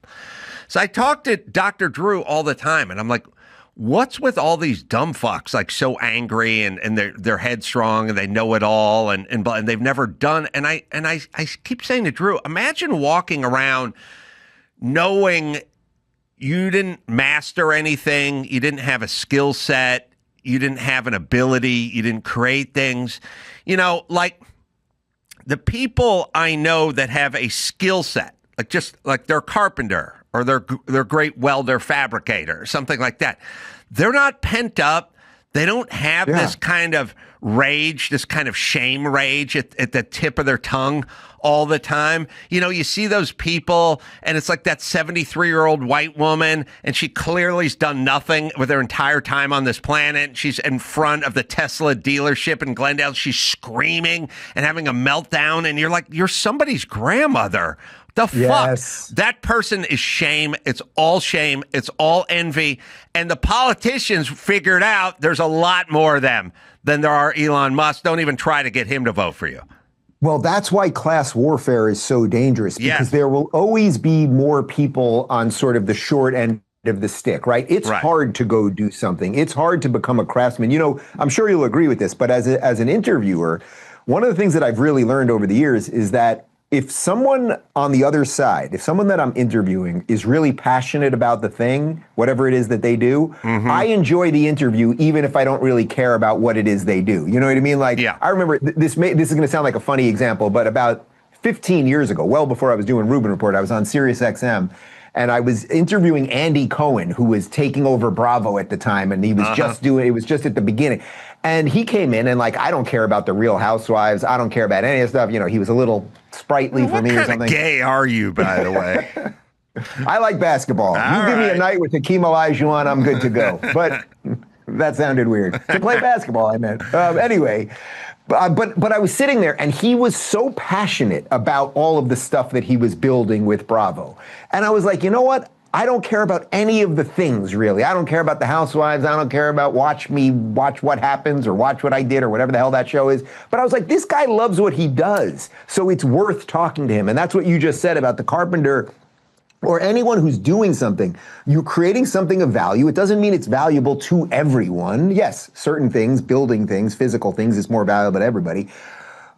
Speaker 2: So I talk to Dr. Drew all the time, and I'm like, what's with all these dumb fucks, like so angry and they're headstrong and they know it all and they've never done. And I keep saying to Drew, imagine walking around knowing you didn't master anything, you didn't have a skill set, you didn't have an ability, you didn't create things. Like the people I know that have a skill set, like they're a carpenter or they're great welder fabricator or something like that. They're not pent up. They don't have this kind of rage, this kind of shame rage at the tip of their tongue all the time. You see those people, and it's like that 73-year-old white woman, and she clearly's done nothing with her entire time on this planet. She's in front of the Tesla dealership in Glendale. She's screaming and having a meltdown, and you're like, you're somebody's grandmother. The fuck? That person is shame. It's all shame. It's all envy. And the politicians figured out there's a lot more of them than there are Elon Musk. Don't even try to get him to vote for you.
Speaker 3: Well, that's why class warfare is so dangerous, because there will always be more people on sort of the short end of the stick, right? It's hard to go do something. It's hard to become a craftsman. I'm sure you'll agree with this, but as an interviewer, one of the things that I've really learned over the years is that if someone on the other side, if someone that I'm interviewing is really passionate about the thing, whatever it is that they do, I enjoy the interview even if I don't really care about what it is they do. You know what I mean? Like, I remember, this is going to sound like a funny example, but about 15 years ago, well before I was doing Rubin Report, I was on Sirius XM, and I was interviewing Andy Cohen, who was taking over Bravo at the time, and he was it was just at the beginning. And he came in and I don't care about the Real Housewives. I don't care about any of that stuff. He was a little sprightly for me or something.
Speaker 2: What kind of gay are you, by the way?
Speaker 3: I like basketball. Give me a night with Hakeem Olajuwon, I'm good to go. But that sounded weird. To play basketball, I meant. Anyway, but I was sitting there, and he was so passionate about all of the stuff that he was building with Bravo. And I was like, you know what? I don't care about any of the things, really. I don't care about the Housewives. I don't care about watch what happens or watch what I did or whatever the hell that show is. But I was like, this guy loves what he does, so it's worth talking to him. And that's what you just said about the carpenter or anyone who's doing something. You're creating something of value. It doesn't mean it's valuable to everyone. Yes, certain things, building things, physical things is more valuable to everybody.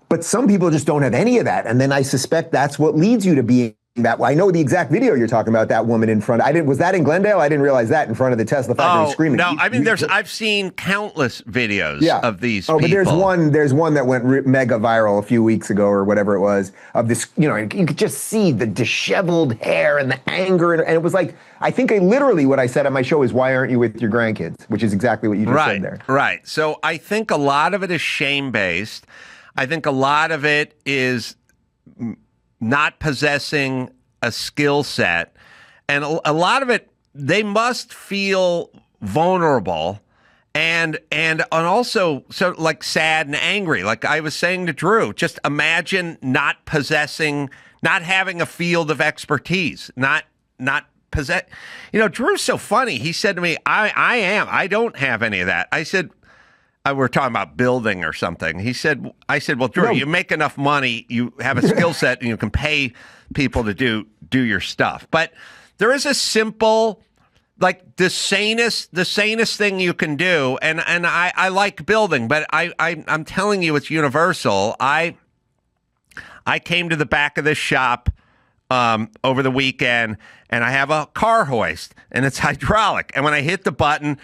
Speaker 3: But some people just don't have any of that. And then I suspect that's what leads you to being that. I know the exact video you're talking about. That woman in front. Was that in Glendale? I didn't realize that in front of the Tesla factory screaming.
Speaker 2: No, I mean, I've seen countless videos of these
Speaker 3: people. But there's one that went mega viral a few weeks ago or whatever it was of this, you could just see the disheveled hair and the anger. And it was like, I think literally what I said on my show is, why aren't you with your grandkids? Which is exactly what you just said there.
Speaker 2: Right. So I think a lot of it is shame-based. I think a lot of it is not possessing a skill set, and a lot of it, they must feel vulnerable and also so like sad and angry. Like I was saying to Drew, just imagine not having a field of expertise, not possess. Drew's so funny. He said to me, I don't have any of that. I said, we're talking about building or something. I said, well, Drew, you make enough money, you have a skill set, and you can pay people to do your stuff. But there is a simple, like the sanest thing you can do, and I like building, but I'm telling you, it's universal. I came to the back of this shop over the weekend, and I have a car hoist, and it's hydraulic. And when I hit the button,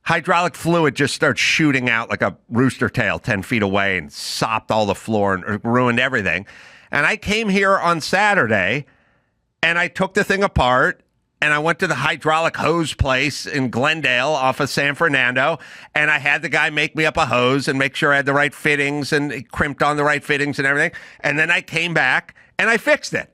Speaker 2: hydraulic fluid just starts shooting out like a rooster tail 10 feet away and sopped all the floor and ruined everything. And I came here on Saturday, and I took the thing apart, and I went to the hydraulic hose place in Glendale off of San Fernando, and I had the guy make me up a hose and make sure I had the right fittings and he crimped on the right fittings and everything. And then I came back, and I fixed it.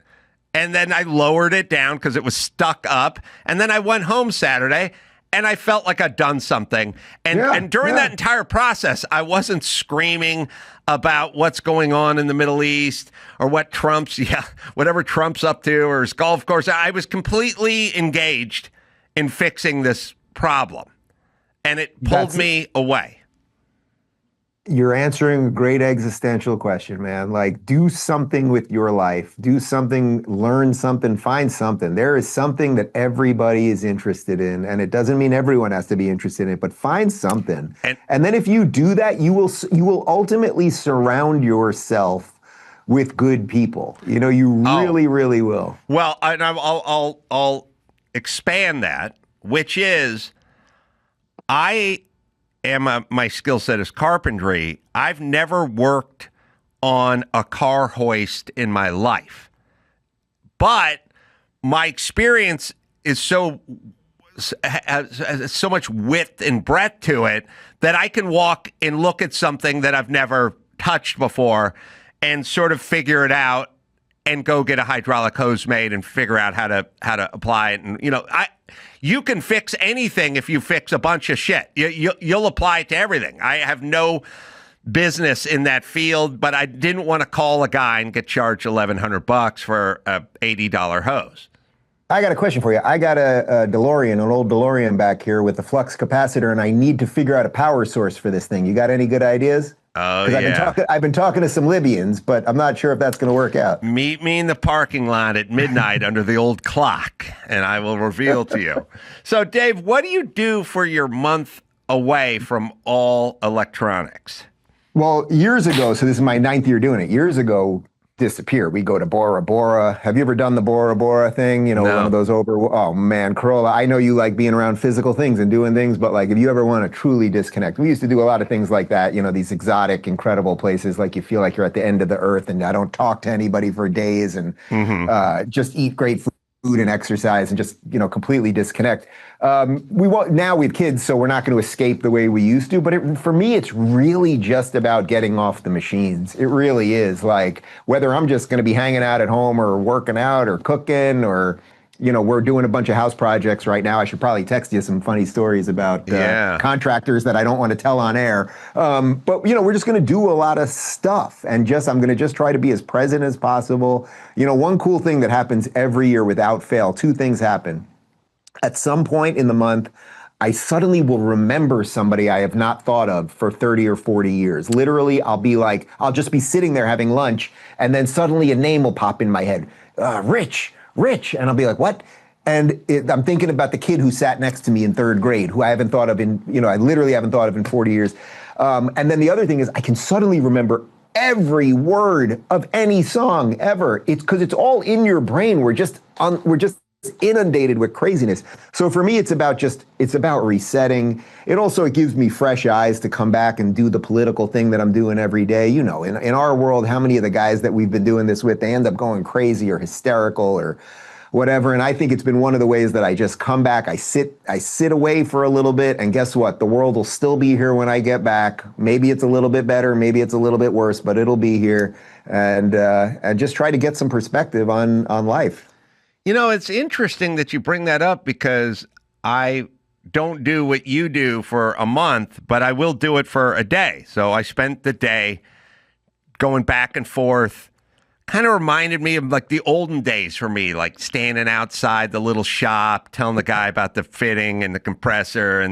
Speaker 2: And then I lowered it down because it was stuck up. And then I went home Saturday, and I felt like I'd done something. And during that entire process, I wasn't screaming about what's going on in the Middle East or whatever Trump's up to or his golf course. I was completely engaged in fixing this problem, and it pulled me away.
Speaker 3: You're answering a great existential question, man. Like, do something with your life. Do something, learn something, find something. There is something that everybody is interested in, and it doesn't mean everyone has to be interested in it, but find something. And then if you do that, you will ultimately surround yourself with good people. You really, really will.
Speaker 2: Well, and I'll expand that, which is my skill set is carpentry. I've never worked on a car hoist in my life, but my experience is has so much width and breadth to it that I can walk and look at something that I've never touched before and sort of figure it out and go get a hydraulic hose made and figure out how to apply it. And you can fix anything if you fix a bunch of shit. You'll apply it to everything. I have no business in that field, but I didn't want to call a guy and get charged $1,100 for a $80 hose.
Speaker 3: I got a question for you. I got a DeLorean, an old DeLorean back here with a flux capacitor, and I need to figure out a power source for this thing. You got any good ideas?
Speaker 2: Oh, yeah.
Speaker 3: I've been talking to some Libyans, but I'm not sure if that's going to work out.
Speaker 2: Meet me in the parking lot at midnight under the old clock, and I will reveal to you. So, Dave, what do you do for your month away from all electronics?
Speaker 3: Well, years ago, so this is my 9th year doing it. Years ago, disappear. We go to Bora Bora. Have you ever done the Bora Bora thing? No. One of those oh man, Carolla, I know you like being around physical things and doing things, but like if you ever want to truly disconnect, we used to do a lot of things like that, these exotic, incredible places, like you feel like you're at the end of the earth and I don't talk to anybody for days and just eat great food and exercise and just, completely disconnect. Now with kids, so we're not going to escape the way we used to, but for me, it's really just about getting off the machines. It really is. Like, whether I'm just going to be hanging out at home or working out or cooking or, we're doing a bunch of house projects right now. I should probably text you some funny stories about contractors that I don't want to tell on air. But, we're just going to do a lot of stuff and I'm going to just try to be as present as possible. One cool thing that happens every year without fail, 2 things happen. At some point in the month, I suddenly will remember somebody I have not thought of for 30 or 40 years. Literally, I'll just be sitting there having lunch, and then suddenly a name will pop in my head. Rich. And I'll be like, what? And I'm thinking about the kid who sat next to me in 3rd grade, who I haven't thought of I literally haven't thought of in 40 years. And then the other thing is I can suddenly remember every word of any song ever. It's because it's all in your brain. We're just inundated with craziness. So for me, it's about resetting. It gives me fresh eyes to come back and do the political thing that I'm doing every day. You know, in our world, how many of the guys that we've been doing this with, they end up going crazy or hysterical or whatever. And I think it's been one of the ways that I just come back. I sit away for a little bit, and guess what? The world will still be here when I get back. Maybe it's a little bit better, maybe it's a little bit worse, but it'll be here. And just try to get some perspective on life.
Speaker 2: You know, it's interesting that you bring that up because I don't do what you do for a month, but I will do it for a day. So I spent the day going back and forth. Kind of reminded me of like the olden days for me, like standing outside the little shop, telling the guy about the fitting and the compressor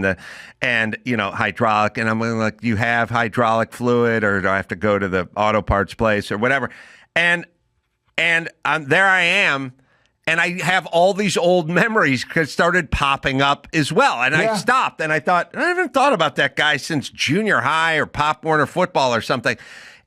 Speaker 2: and you know, hydraulic. And I'm like, do you have hydraulic fluid, or do I have to go to the auto parts place or whatever? And there I am. And I have all these old memories because started popping up as well. And I stopped and I thought, I haven't thought about that guy since junior high or Pop Warner football or something.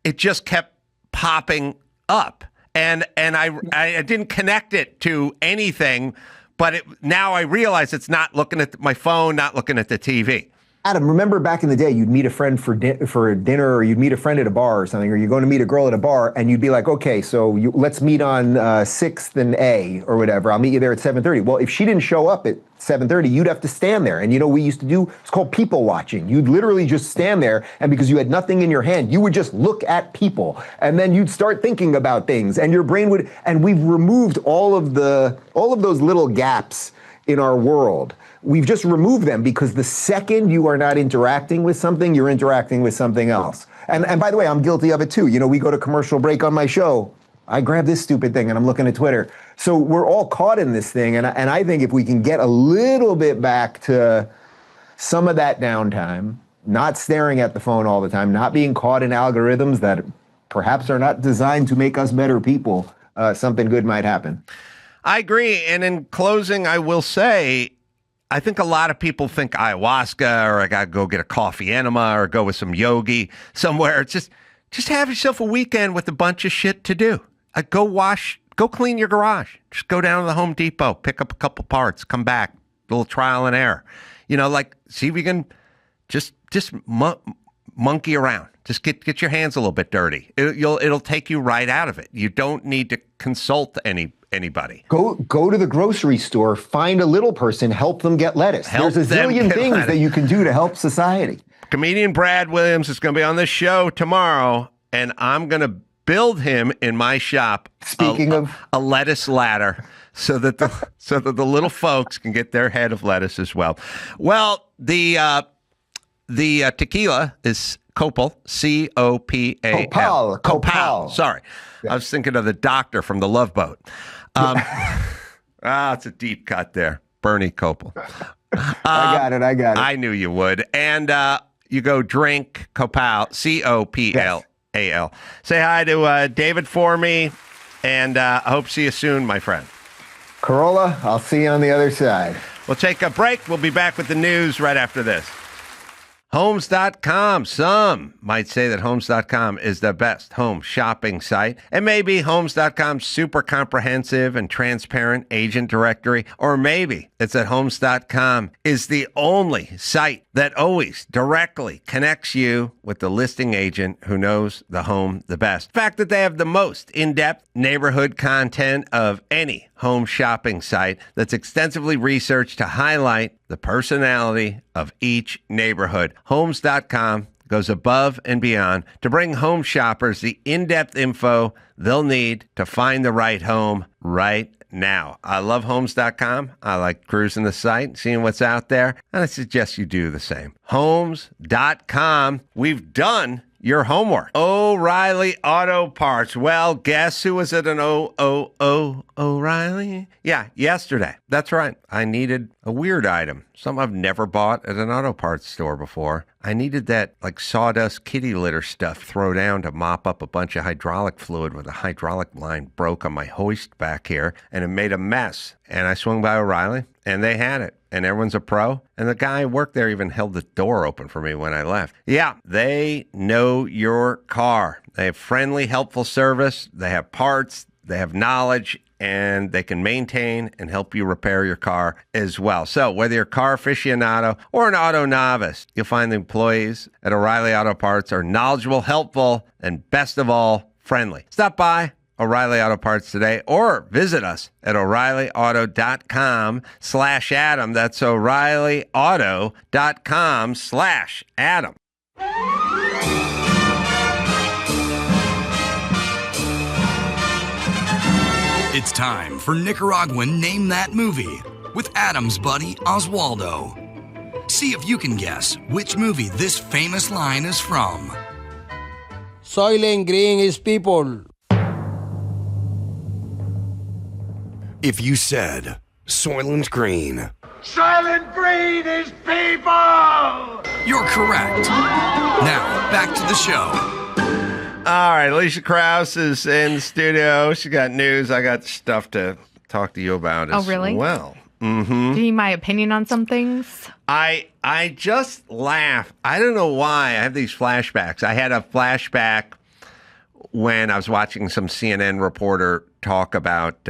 Speaker 2: It just kept popping up. And I didn't connect it to anything, but now I realize it's not looking at my phone, not looking at the TV.
Speaker 3: Adam, remember back in the day, you'd meet a friend for dinner, or you'd meet a friend at a bar or something, or you're going to meet a girl at a bar, and you'd be like, okay, so let's meet on 6th and A or whatever. I'll meet you there at 7:30. Well, if she didn't show up at 7:30, you'd have to stand there. And you know what we used to do? It's called people watching. You'd literally just stand there, and because you had nothing in your hand, you would just look at people, and then you'd start thinking about things, and your brain would, and we've removed all of those little gaps in our world. We've just removed them because the second you are not interacting with something, you're interacting with something else. And by the way, I'm guilty of it too. You know, we go to commercial break on my show. I grab this stupid thing and I'm looking at Twitter. So we're all caught in this thing. And I think if we can get a little bit back to some of that downtime, not staring at the phone all the time, not being caught in algorithms that perhaps are not designed to make us better people, something good might happen.
Speaker 2: I agree. And in closing, I will say, I think a lot of people think ayahuasca, or I got to go get a coffee enema, or go with some yogi somewhere. It's just have yourself a weekend with a bunch of shit to do. Go clean your garage. Just go down to the Home Depot, pick up a couple parts, come back, a little trial and error. You know, like, see if we can just monkey around. Just get your hands a little bit dirty. It'll take you right out of it. You don't need to consult anybody.
Speaker 3: Go to the grocery store, find a little person, help them get lettuce. There's a zillion things that you can do to help society.
Speaker 2: Comedian Brad Williams is going to be on this show tomorrow, and I'm going to build him in my shop.
Speaker 3: Speaking of
Speaker 2: a lettuce ladder, so that the little folks can get their head of lettuce as well. Well, the tequila is Copal, C-O-P-A-L.
Speaker 3: Copal.
Speaker 2: Sorry. Yeah. I was thinking of the doctor from The Love Boat. It's a deep cut there. Bernie Copal.
Speaker 3: I got it.
Speaker 2: I knew you would. And you go drink Copal, C-O-P-L-A-L. Yes. Say hi to David for me, and I hope to see you soon, my friend.
Speaker 3: Carolla, I'll see you on the other side.
Speaker 2: We'll take a break. We'll be back with the news right after this. Homes.com. Some might say that Homes.com is the best home shopping site. And maybe Homes.com's super comprehensive and transparent agent directory. Or maybe it's that Homes.com is the only site that always directly connects you with the listing agent who knows the home the best. The fact that they have the most in-depth neighborhood content of any home shopping site that's extensively researched to highlight the personality of each neighborhood. Homes.com goes above and beyond to bring home shoppers the in-depth info they'll need to find the right home right now. I love Homes.com. I like cruising the site, seeing what's out there, and I suggest you do the same. Homes.com. We've done your homework. O'Reilly Auto Parts. Well, guess who was at an O'Reilly? Yeah, yesterday. That's right. I needed a weird item. Something I've never bought at an auto parts store before. I needed that like sawdust kitty litter stuff throw down to mop up a bunch of hydraulic fluid where the hydraulic line broke on my hoist back here, and it made a mess. And I swung by O'Reilly, and they had it. and everyone's a pro. And the guy who worked there even held the door open for me when I left. Yeah, they know your car. They have friendly, helpful service. They have parts. They have knowledge, and they can maintain and help you repair your car as well. So whether you're a car aficionado or an auto novice, you'll find the employees at O'Reilly Auto Parts are knowledgeable, helpful, and best of all, friendly. Stop by O'Reilly Auto Parts today or visit us at O'ReillyAuto.com/Adam. That's O'ReillyAuto.com/Adam.
Speaker 1: It's time for Nicaraguan Name That Movie with Adam's buddy Oswaldo. See if you can guess which movie this famous line is from.
Speaker 5: Soylent Green is people.
Speaker 1: If you said Soylent Green,
Speaker 6: Soylent Green is people!
Speaker 1: you're correct. Now, back to the show.
Speaker 2: All right, Elisha Krauss is in the studio. She got news. I got stuff to talk to you about as
Speaker 7: really?
Speaker 2: well.
Speaker 7: Do you need my opinion on some things?
Speaker 2: I just laugh. I don't know why. I have these flashbacks. I had a flashback when I was watching some CNN reporter talk about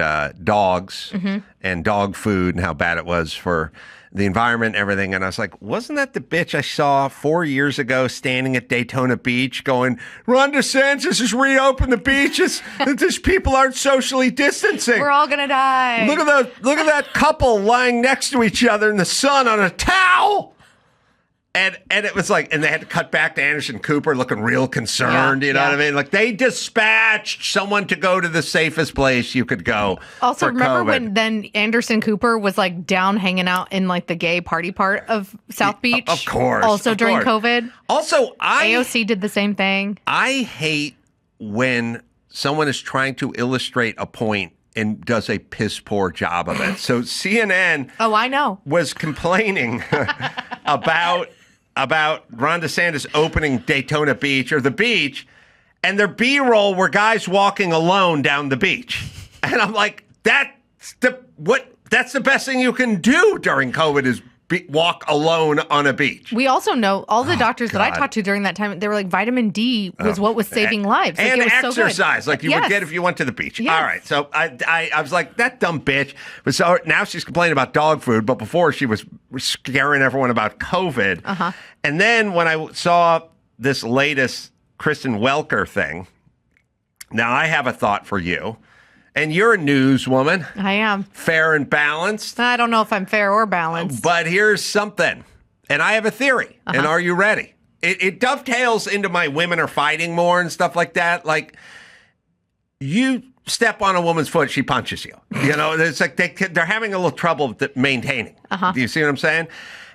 Speaker 2: dogs and dog food and how bad it was for the environment and everything. And I was like, wasn't that the bitch I saw 4 years ago standing at Daytona Beach going, Ron DeSantis has reopened the beaches. These people aren't socially distancing.
Speaker 7: We're all going to die.
Speaker 2: Look at that couple lying next to each other in the sun on a towel. And it was like, and they had to cut back to Anderson Cooper looking real concerned, you know what I mean? Like they dispatched someone to go to the safest place you could go.
Speaker 7: Also,
Speaker 2: for
Speaker 7: remember
Speaker 2: COVID.
Speaker 7: when then Anderson Cooper was like down hanging out in like the gay party part of South Beach?
Speaker 2: Of course.
Speaker 7: Also
Speaker 2: of
Speaker 7: during
Speaker 2: course.
Speaker 7: COVID.
Speaker 2: Also,
Speaker 7: AOC did the same thing.
Speaker 2: I hate when someone is trying to illustrate a point and does a piss poor job of it. So CNN
Speaker 7: Oh, I know.
Speaker 2: was complaining about Ron DeSantis opening Daytona Beach or the beach, and their B-roll were guys walking alone down the beach. And I'm like, that's the best thing you can do during COVID is walk alone on a beach.
Speaker 7: We also know all the doctors that I
Speaker 2: God.
Speaker 7: talked to during that time, they were like vitamin D was what was saving lives. Like,
Speaker 2: And
Speaker 7: it was
Speaker 2: exercise,
Speaker 7: so good.
Speaker 2: like you would get if you went to the beach.
Speaker 7: Yes.
Speaker 2: All right, so I was like, that dumb bitch. But so now she's complaining about dog food, but before she was scaring everyone about COVID.
Speaker 7: Uh-huh.
Speaker 2: And then when I saw this latest Kristen Welker thing, now I have a thought for you. And you're a newswoman.
Speaker 7: I am.
Speaker 2: Fair and balanced.
Speaker 7: I don't know if I'm fair or balanced.
Speaker 2: But here's something. And I have a theory. And are you ready? It dovetails into my women are fighting more and stuff like that. Like, you step on a woman's foot, she punches you. You know, it's like they're having a little trouble maintaining. Do you see what I'm saying?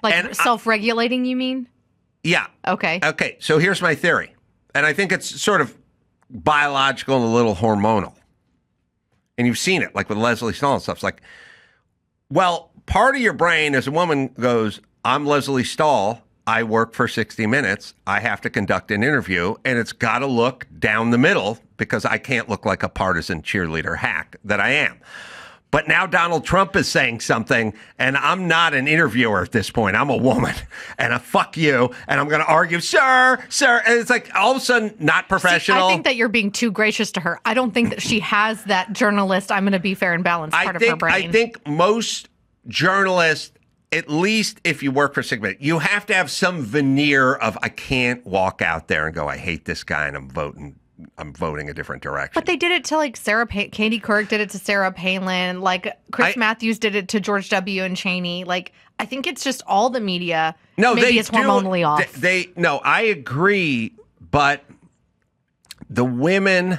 Speaker 7: Like self-regulating, you mean?
Speaker 2: Yeah.
Speaker 7: Okay.
Speaker 2: Okay, so here's my theory. And I think it's sort of biological and a little hormonal. And you've seen it, like with Leslie Stahl and stuff. It's like, well, part of your brain as a woman goes, I'm Leslie Stahl. I work for 60 Minutes. I have to conduct an interview, and it's got to look down the middle because I can't look like a partisan cheerleader hack that I am. But now Donald Trump is saying something, and I'm not an interviewer at this point. I'm a woman, and I fuck you, and I'm going to argue, sir. And it's like all of a sudden not professional.
Speaker 7: See, I think that you're being too gracious to her. I don't think that she has that journalist, I'm going to be fair and balanced part of her brain.
Speaker 2: I think most journalists, at least if you work for 6 minutes, you have to have some veneer of I can't walk out there and go, I hate this guy, and I'm voting a different direction.
Speaker 7: But they did it to like Katie Couric did it to Sarah Palin. Like Chris Matthews did it to George W. and Cheney. Like I think it's just all the media.
Speaker 2: No,
Speaker 7: maybe
Speaker 2: they
Speaker 7: it's hormonally off.
Speaker 2: No, I agree. But the women,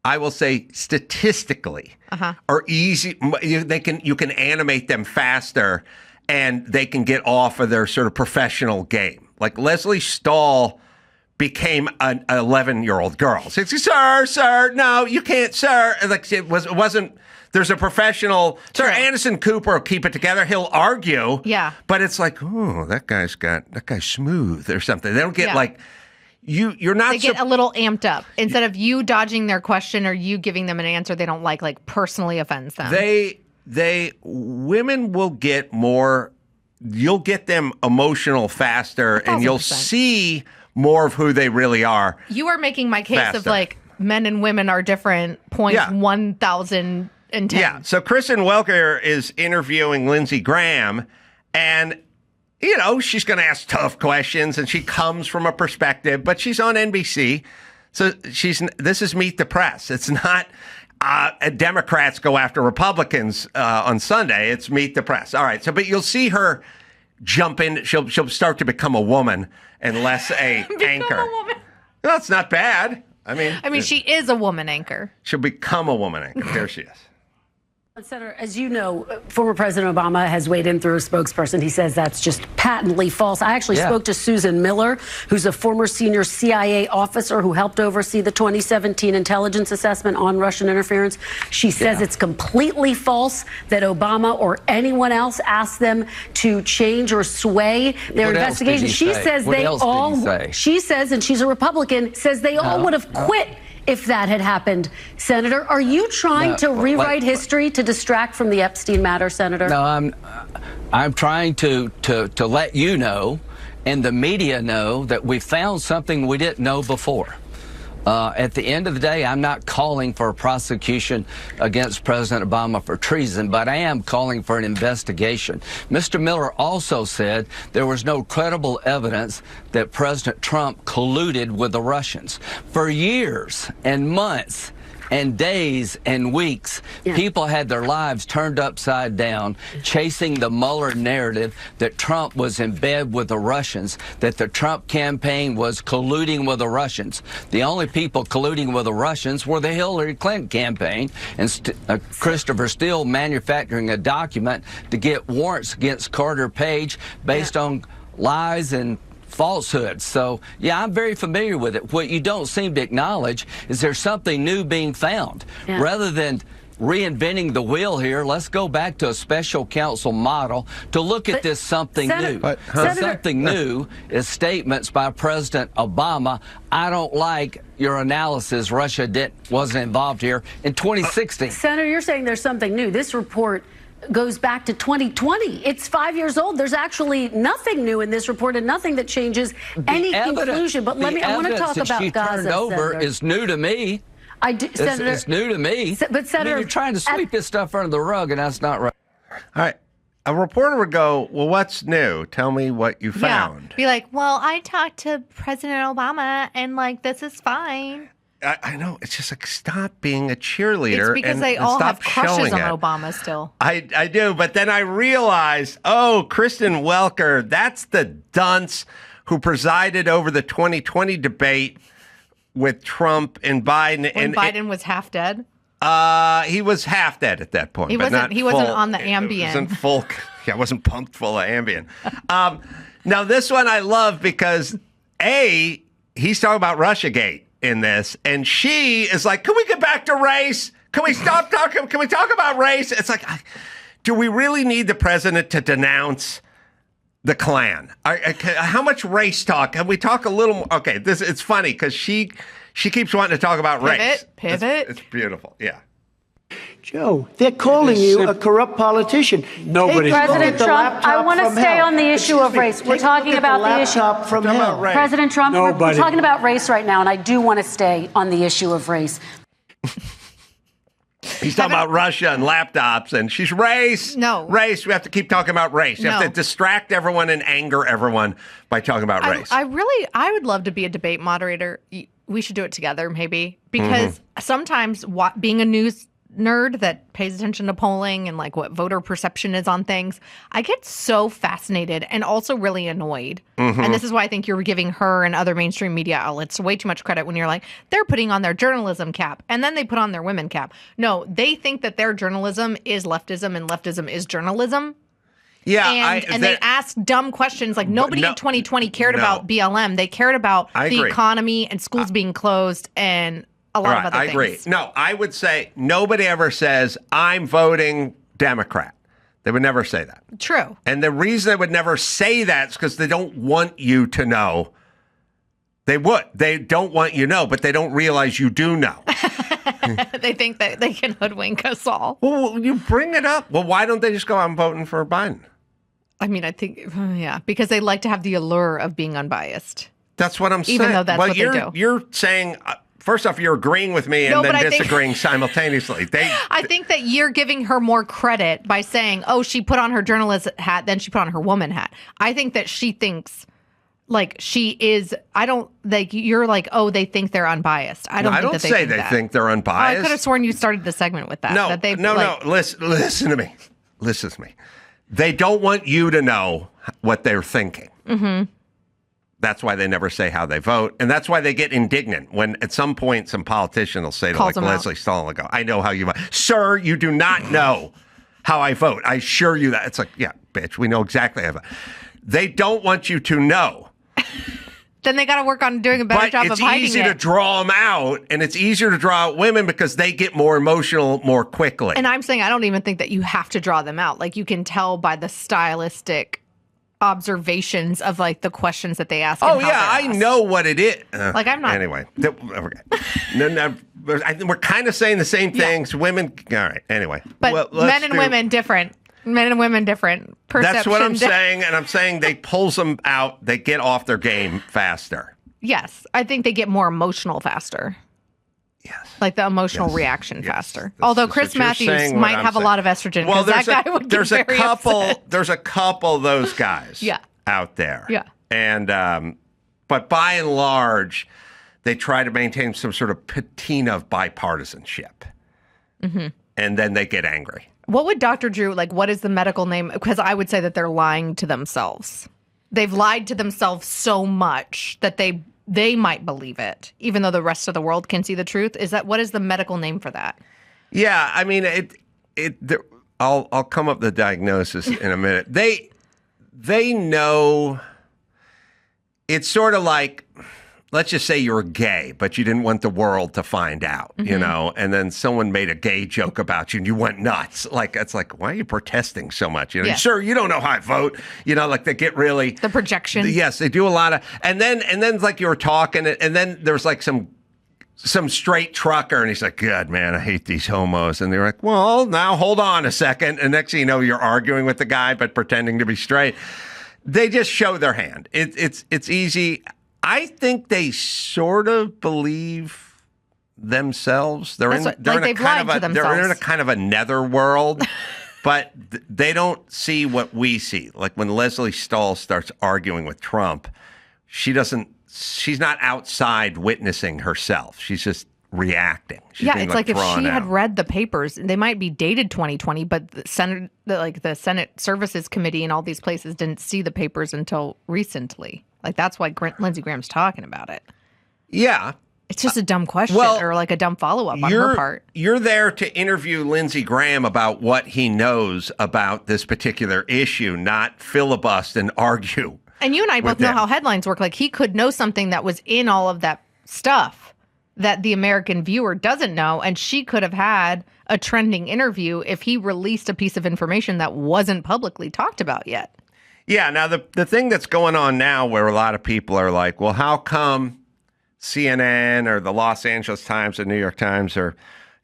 Speaker 2: I will say statistically, are easy. You can animate them faster, and they can get off of their sort of professional game. Like Leslie Stahl became an 11-year-old girl. It's like, sir, no, you can't, sir. Like it wasn't. There's a professional. Sir Anderson Cooper will keep it together. He'll argue.
Speaker 7: Yeah.
Speaker 2: But it's like, oh, that guy's smooth or something. They don't get like you're not.
Speaker 7: They get a little amped up instead of you dodging their question or you giving them an answer they don't like personally offends them.
Speaker 2: women will get more. You'll get them emotional faster, and you'll
Speaker 7: 1,000%.
Speaker 2: see more of who they really are.
Speaker 7: You are making my case
Speaker 2: Faster.
Speaker 7: of like men and women are different. Point
Speaker 2: Yeah.
Speaker 7: 1,010.
Speaker 2: Yeah. So Kristen Welker is interviewing Lindsey Graham, and she's going to ask tough questions, and she comes from a perspective, but she's on NBC, so this is Meet the Press. It's not Democrats go after Republicans on Sunday. It's Meet the Press. All right. So, but you'll see her jump in. She'll start to become a woman and less a anchor.
Speaker 7: A woman.
Speaker 2: No, it's not bad. I mean,
Speaker 7: she is a woman anchor.
Speaker 2: She'll become a woman anchor. There she is.
Speaker 8: Senator, as you know, former President Obama has weighed in through a spokesperson. He says that's just patently false. I actually spoke to Susan Miller, who's a former senior CIA officer who helped oversee the 2017 intelligence assessment on Russian interference. She says it's completely false that Obama or anyone else asked them to change or sway their investigation. She says she says, and she's a Republican, says they all would have quit if that had happened. Senator, are you trying to rewrite history to distract from the Epstein matter, Senator?
Speaker 9: No, I'm trying to let you know and the media know that we found something we didn't know before. At the end of the day, I'm not calling for a prosecution against President Obama for treason, but I am calling for an investigation. Mr. Miller also said there was no credible evidence that President Trump colluded with the Russians. For years and months and days and weeks, people had their lives turned upside down chasing the Mueller narrative that Trump was in bed with the Russians, that the Trump campaign was colluding with the Russians. The only people colluding with the Russians were the Hillary Clinton campaign and Christopher Steele manufacturing a document to get warrants against Carter Page based on lies and falsehoods. So, I'm very familiar with it. What you don't seem to acknowledge is there's something new being found. Rather than reinventing the wheel here, let's go back to a special counsel model to look at this something new. Something new is statements by President Obama. I don't like your analysis. Russia wasn't involved here in 2016.
Speaker 8: Senator, you're saying there's something new. This report goes back to 2020. It's 5 years old. There's actually nothing new in this report and nothing that changes any conclusion. But I want to talk about Gaza.
Speaker 9: Turned over is new to me.
Speaker 8: Senator,
Speaker 9: it's new to me.
Speaker 8: But Senator,
Speaker 9: you're trying to sweep this stuff under the rug, and that's not right.
Speaker 2: All right. A reporter would go, well, what's new? Tell me what you found.
Speaker 7: Be like, well, I talked to President Obama, and this is fine.
Speaker 2: I know. It's just like, stop being a cheerleader.
Speaker 7: It's because they all have crushes on Obama still.
Speaker 2: I do. But then I realized, Kristen Welker, that's the dunce who presided over the 2020 debate with Trump and Biden.
Speaker 7: When Biden was half dead?
Speaker 2: He was half dead at that point.
Speaker 7: He wasn't on the Ambien.
Speaker 2: It wasn't full. Yeah, it wasn't pumped full of Ambien. Now, this one I love because, he's talking about Russiagate in this, and she is like, can we get back to race? Can we stop talking? Can we talk about race? It's like, do we really need the president to denounce the Klan? How much race talk? Can we talk a little more? Okay, it's funny because she keeps wanting to talk about race.
Speaker 7: Pivot.
Speaker 2: It's beautiful. Yeah.
Speaker 10: Joe, they're calling you a corrupt politician.
Speaker 8: Nobody. President Trump, I want to stay on the issue of race. We're talking about the issue.
Speaker 10: From
Speaker 8: President Trump, we're talking about race right now, and I do want to stay on the issue of race.
Speaker 2: He's talking about Russia and laptops, and she's race.
Speaker 7: No.
Speaker 2: Race. We have to keep talking about race. You have to distract everyone and anger everyone by talking about race.
Speaker 7: I would love to be a debate moderator. We should do it together, maybe. Because sometimes being a news nerd that pays attention to polling and what voter perception is on things, I get so fascinated and also really annoyed. And this is why I think you're giving her and other mainstream media outlets way too much credit when you're like, they're putting on their journalism cap and then they put on their women cap. No, they think that their journalism is leftism and leftism is journalism.
Speaker 2: Yeah,
Speaker 7: and they ask dumb questions nobody in 2020 cared about BLM. They cared about the economy and schools being closed and a lot of other things. I agree.
Speaker 2: No, I would say nobody ever says, I'm voting Democrat. They would never say that.
Speaker 7: True.
Speaker 2: And the reason they would never say that is because they don't want you to know They would. They don't want you to know, but they don't realize you do know.
Speaker 7: They think that they can hoodwink us all.
Speaker 2: Well, you bring it up. Well, why don't they just go, I'm voting for Biden?
Speaker 7: I mean, I think, yeah, because they like to have the allure of being unbiased.
Speaker 2: That's what I'm saying.
Speaker 7: Even though that's what they do.
Speaker 2: You're saying, first off, you're agreeing with me and then disagreeing simultaneously.
Speaker 7: I think that you're giving her more credit by saying, oh, she put on her journalist hat, then she put on her woman hat. I think that she thinks like she is, you're like, oh, they think they're unbiased. I don't say they think
Speaker 2: they're unbiased.
Speaker 7: I could have sworn you started the segment with that.
Speaker 2: No. Listen to me. Listen to me. They don't want you to know what they're thinking.
Speaker 7: Mm-hmm.
Speaker 2: That's why they never say how they vote. And that's why they get indignant when at some point some politician will say to Leslie Stahl, will go, I know how you vote. Sir, you do not know how I vote. I assure you that. It's like, yeah, bitch, we know exactly how I vote. They don't want you to know.
Speaker 7: Then they got to work on doing a better job of hiding it.
Speaker 2: It's easy to draw them out, and it's easier to draw out women because they get more emotional more quickly.
Speaker 7: And I'm saying I don't even think that you have to draw them out. Like, you can tell by the stylistic observations of, like, the questions that they ask.
Speaker 2: Oh, yeah, I know what it is.
Speaker 7: Like, I'm not.
Speaker 2: Anyway. Okay. No, I think we're kind of saying the same things. Yeah. Women, all right, anyway.
Speaker 7: But men and women, different. Men and women, different. Perception.
Speaker 2: That's what I'm saying, and I'm saying they pulls them out. They get off their game faster.
Speaker 7: Yes, I think they get more emotional faster.
Speaker 2: Yes.
Speaker 7: Like the emotional reaction faster. Although Chris Matthews might have a lot of estrogen. Well, that guy would get very upset.
Speaker 2: There's a couple of those guys out there.
Speaker 7: Yeah.
Speaker 2: And, but by and large, they try to maintain some sort of patina of bipartisanship.
Speaker 7: Mm-hmm.
Speaker 2: And then they get angry.
Speaker 7: What would Dr. Drew, like, what is the medical name? Because I would say that they're lying to themselves. They've lied to themselves so much that they might believe it, even though the rest of the world can see the truth. What is the medical name for that?
Speaker 2: Yeah, I mean, I'll come up with the diagnosis in a minute. They know. It's sort of like, let's just say you're gay, but you didn't want the world to find out, you know, and then someone made a gay joke about you and you went nuts. Like, it's like, why are you protesting so much? You know, sir, you don't know how I vote. You know, like they get really
Speaker 7: the projection.
Speaker 2: Yes, they do a lot of, and then like you were talking, and then there's like some straight trucker, and he's like, God, man, I hate these homos. And they're like, well, now hold on a second. And next thing you know, you're arguing with the guy, but pretending to be straight. They just show their hand. It's easy. I think they sort of believe themselves. They're in a kind of a nether world, but they don't see what we see. Like when Leslie Stahl starts arguing with Trump, she's not outside witnessing herself. She's just reacting.
Speaker 7: It's like if she had read the papers, they might be dated 2020, but the Senate Services Committee and all these places didn't see the papers until recently. Like, that's why Lindsey Graham's talking about it.
Speaker 2: Yeah.
Speaker 7: It's just a dumb question or like a dumb follow-up on her part.
Speaker 2: You're there to interview Lindsey Graham about what he knows about this particular issue, not filibust and argue.
Speaker 7: And you and I both know how headlines work. Like, he could know something that was in all of that stuff that the American viewer doesn't know, and she could have had a trending interview if he released a piece of information that wasn't publicly talked about yet.
Speaker 2: Yeah, now the thing that's going on now where a lot of people are like, well, how come CNN or the Los Angeles Times or New York Times or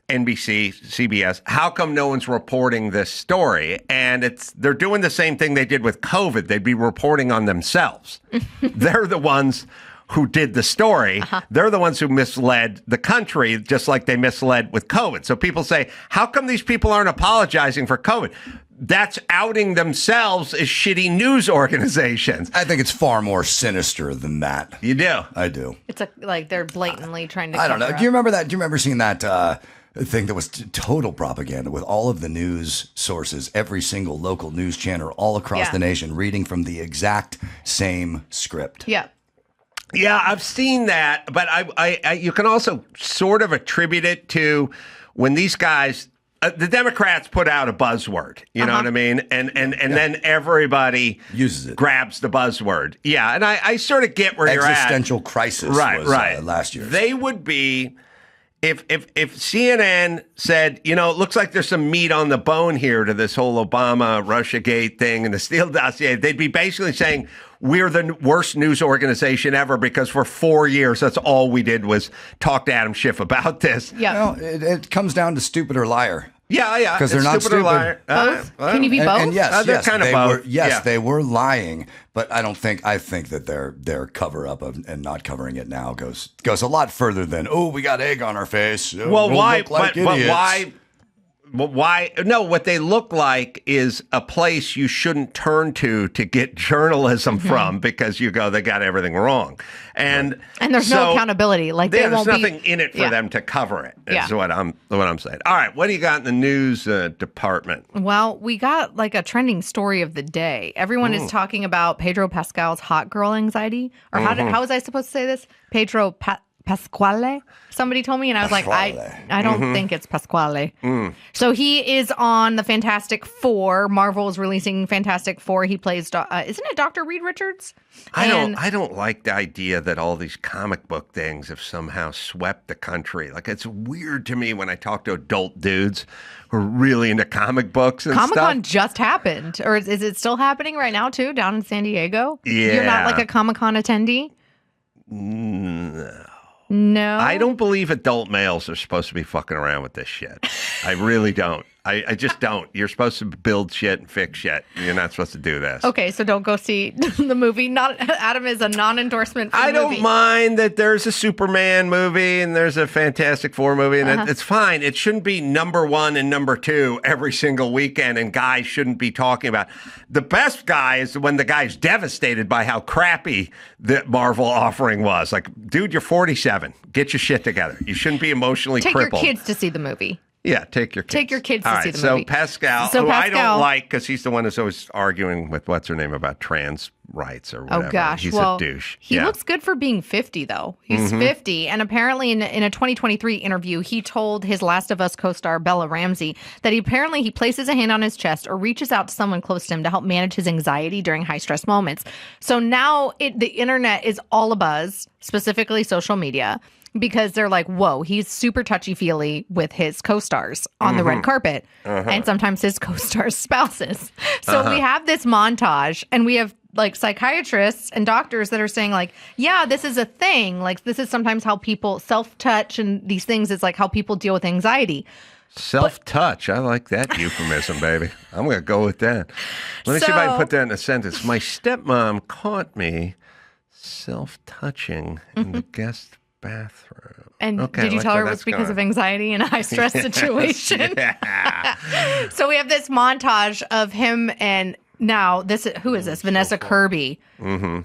Speaker 2: NBC, CBS, how come no one's reporting this story? And they're doing the same thing they did with COVID. They'd be reporting on themselves. They're the ones who did the story. They're the ones who misled the country, just like they misled with COVID. So people say, how come these people aren't apologizing for COVID? That's outing themselves as shitty news organizations.
Speaker 1: I think it's far more sinister than that.
Speaker 2: You do?
Speaker 1: I do.
Speaker 7: It's like they're blatantly trying to.
Speaker 1: I don't know. Do you remember that? Do you remember seeing that thing that was total propaganda with all of the news sources, every single local news channel all across the nation reading from the exact same script?
Speaker 7: Yeah.
Speaker 2: Yeah, I've seen that, but I you can also sort of attribute it to when these guys. The Democrats put out a buzzword, you know what I mean? And then everybody
Speaker 1: uses it,
Speaker 2: grabs the buzzword. Yeah, and I sort of get where you're at.
Speaker 1: Existential crisis was last year.
Speaker 2: They would be, if CNN said, it looks like there's some meat on the bone here to this whole Obama Russiagate thing and the Steele dossier, they'd be basically saying we're the worst news organization ever because for 4 years, that's all we did was talk to Adam Schiff about this.
Speaker 7: Yeah.
Speaker 1: It comes down to stupid or liar.
Speaker 2: Yeah.
Speaker 1: Because they're not stupid.
Speaker 7: Both? Can you be both?
Speaker 1: And yes,
Speaker 2: they're kind of both.
Speaker 1: They were lying, but I think that their cover up of and not covering it now goes a lot further than we got egg on our face.
Speaker 2: Well, why?
Speaker 1: Look like
Speaker 2: but why? Why? No, what they look like is a place you shouldn't turn to get journalism from because you go, they got everything wrong. And
Speaker 7: there's no accountability. Like
Speaker 2: there's nothing in it for them to cover it. Is
Speaker 7: Yeah.
Speaker 2: what I'm saying. All right, what do you got in the news department?
Speaker 7: Well, we got like a trending story of the day. Everyone is talking about Pedro Pascal's hot girl anxiety. Or how was I supposed to say this? Pedro Pasquale? Somebody told me, and I was like, I don't think it's Pasquale. So he is on the Fantastic Four. Marvel is releasing Fantastic Four. He plays, isn't it Dr. Reed Richards?
Speaker 2: I don't like the idea that all these comic book things have somehow swept the country. Like, it's weird to me when I talk to adult dudes who are really into comic books and stuff.
Speaker 7: Comic-Con just happened. Or is it still happening right now, too, down in San Diego?
Speaker 2: Yeah.
Speaker 7: You're not like a Comic-Con attendee? No.
Speaker 2: I don't believe adult males are supposed to be fucking around with this shit. I really don't. I just don't. You're supposed to build shit and fix shit. You're not supposed to do this.
Speaker 7: Okay, so don't go see the movie. Adam is a non-endorsement for the movie.
Speaker 2: I don't mind that there's a Superman movie and there's a Fantastic Four movie, and it's fine. It shouldn't be number 1 and number 2 every single weekend, and guys shouldn't be talking about. The best guy is when the guy's devastated by how crappy the Marvel offering was. Like, dude, you're 47. Get your shit together. You shouldn't be emotionally crippled.
Speaker 7: Take your kids to see the movie.
Speaker 2: Yeah, take your kids.
Speaker 7: Take your kids to
Speaker 2: All
Speaker 7: see
Speaker 2: right,
Speaker 7: the movie.
Speaker 2: So Pascal, who I don't like because he's the one who's always arguing with what's her name about trans rights or whatever.
Speaker 7: Oh, gosh.
Speaker 2: He's a douche.
Speaker 7: He looks good for being 50, though. He's 50. And apparently in a 2023 interview, he told his Last of Us co-star Bella Ramsey that he places a hand on his chest or reaches out to someone close to him to help manage his anxiety during high-stress moments. So now the internet is all abuzz, specifically social media, because they're like, whoa, he's super touchy-feely with his co-stars on the red carpet and sometimes his co-stars' spouses. So we have this montage and we have like psychiatrists and doctors that are saying like, yeah, this is a thing. Like this is sometimes how people self-touch and these things is like how people deal with anxiety.
Speaker 2: Self-touch. I like that euphemism, baby. I'm going to go with that. Let me see if I can put that in a sentence. My stepmom caught me self-touching in the guest bathroom.
Speaker 7: And did you tell her it was because of anxiety in a high-stress situation?
Speaker 2: Yeah.
Speaker 7: So we have this montage of him and now who is this? Vanessa Kirby.
Speaker 2: Mm-hmm.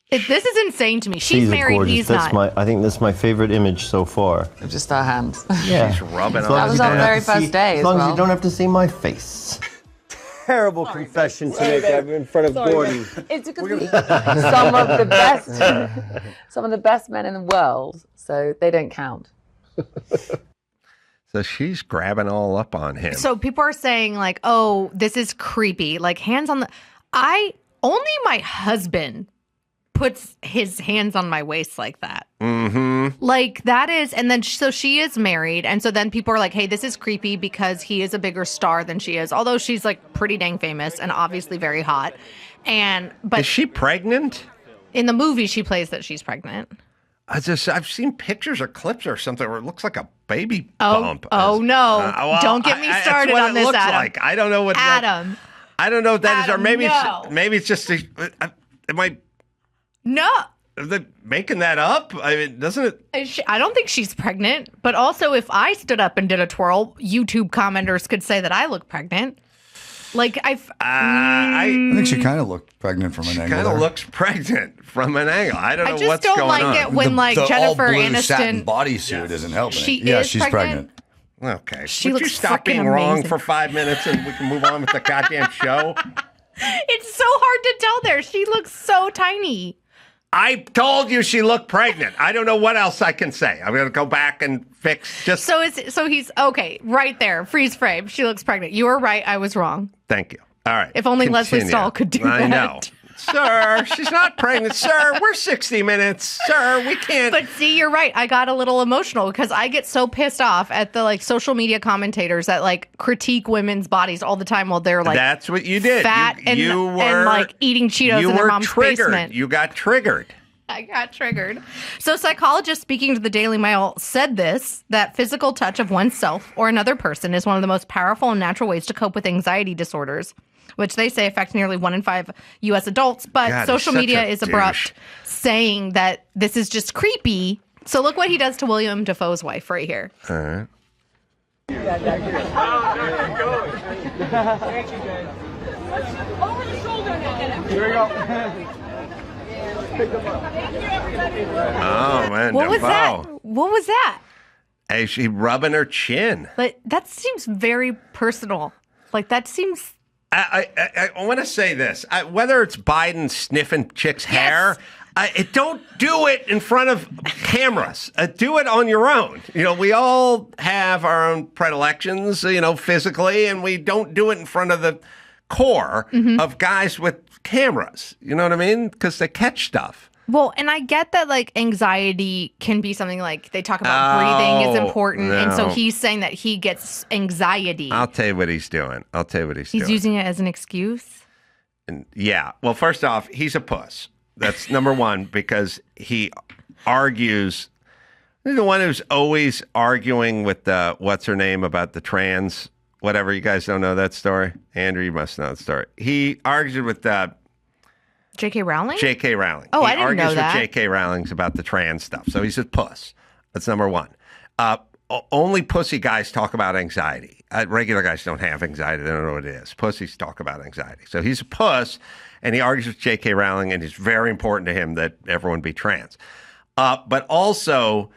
Speaker 7: This is insane to me. She's married,
Speaker 11: gorgeous.
Speaker 7: He's not.
Speaker 11: I think that's my favorite image so far.
Speaker 12: Just our hands.
Speaker 11: Yeah.
Speaker 2: She's rubbing
Speaker 11: That
Speaker 12: was our very first day
Speaker 11: as long as you don't have to see my face.
Speaker 10: Terrible confession to make in front of Gordon.
Speaker 12: It's because some of the best men in the world, so they don't count.
Speaker 2: So she's grabbing all up on him.
Speaker 7: So people are saying like, oh, this is creepy. Like hands on only my husband puts his hands on my waist like that.
Speaker 2: Mm-hmm.
Speaker 7: Like that is, and then so she is married, and so then people are like, hey, this is creepy because he is a bigger star than she is, although she's like pretty dang famous and obviously very hot. But
Speaker 2: is she pregnant?
Speaker 7: In the movie, she plays that she's pregnant.
Speaker 2: I've seen pictures or clips or something where it looks like a baby bump.
Speaker 7: Oh no! Don't get me started on this, Adam.
Speaker 2: Like. I don't know what
Speaker 7: Adam.
Speaker 2: I don't know what that is, or maybe
Speaker 7: no.
Speaker 2: maybe it's just. Am I?
Speaker 7: No.
Speaker 2: Are they making that up? I mean, doesn't it?
Speaker 7: I don't think she's pregnant. But also, if I stood up and did a twirl, YouTube commenters could say that I look pregnant. Like I
Speaker 1: think she kind of looked pregnant from an angle.
Speaker 2: She kind of looks pregnant from an angle. I don't know what's going on.
Speaker 7: I just don't like it when
Speaker 1: the
Speaker 7: Jennifer
Speaker 1: all blue
Speaker 7: Aniston
Speaker 1: satin bodysuit isn't helping.
Speaker 7: She's pregnant.
Speaker 2: Okay.
Speaker 7: She
Speaker 2: Would
Speaker 7: looks
Speaker 2: you stop being
Speaker 7: fucking
Speaker 2: wrong
Speaker 7: amazing.
Speaker 2: for 5 minutes and we can move on with the goddamn show?
Speaker 7: It's so hard to tell there. She looks so tiny.
Speaker 2: I told you she looked pregnant. I don't know what else I can say. I'm going to go back and fix just.
Speaker 7: So he's okay right there. Freeze frame. She looks pregnant. You were right. I was wrong.
Speaker 2: Thank you. All right.
Speaker 7: If only Leslie Stahl could do that.
Speaker 2: I know. Sir, she's not pregnant. Sir, we're 60 minutes. Sir, we can't.
Speaker 7: But see, you're right. I got a little emotional because I get so pissed off at the like social media commentators that like critique women's bodies all the time while they're like
Speaker 2: that's what you did.
Speaker 7: Fat and like eating Cheetos in their mom's basement.
Speaker 2: You got triggered.
Speaker 7: I got triggered. So psychologists speaking to the Daily Mail said that physical touch of oneself or another person is one of the most powerful and natural ways to cope with anxiety disorders, which they say affect nearly 1 in 5 U.S. adults. But
Speaker 2: God,
Speaker 7: social media is
Speaker 2: douche.
Speaker 7: abrupt, saying that this is just creepy. So look what he does to William Dafoe's wife right here.
Speaker 2: All right.
Speaker 6: Over the shoulder now. Here we go.
Speaker 2: Oh, man.
Speaker 7: What was that?
Speaker 2: Dafoe.
Speaker 7: What was that?
Speaker 2: Hey, she rubbing her chin.
Speaker 7: But that seems very personal. Like that seems.
Speaker 2: I want to say this. Whether it's Biden sniffing chicks' hair, don't do it in front of cameras. Do it on your own. You know, we all have our own predilections, you know, physically, and we don't do it in front of the core of guys with cameras. You know what I mean? Because they catch stuff.
Speaker 7: Well, and I get that like anxiety can be something like they talk about breathing is important. And so he's saying that he gets anxiety.
Speaker 2: I'll tell you what he's doing.
Speaker 7: He's using it as an excuse.
Speaker 2: And yeah. Well, first off, he's a puss. That's number one, because he argues. He's the one who's always arguing with the what's her name about the trans whatever. You guys don't know that story? Andrew, you must know the story. He argued with
Speaker 7: J.K. Rowling?
Speaker 2: J.K. Rowling.
Speaker 7: Oh, I didn't know that.
Speaker 2: He argues with J.K. Rowling about the trans stuff. So he's a puss. That's number one. Only pussy guys talk about anxiety. Regular guys don't have anxiety. They don't know what it is. Pussies talk about anxiety. So he's a puss, and he argues with J.K. Rowling, and it's very important to him that everyone be trans. But also,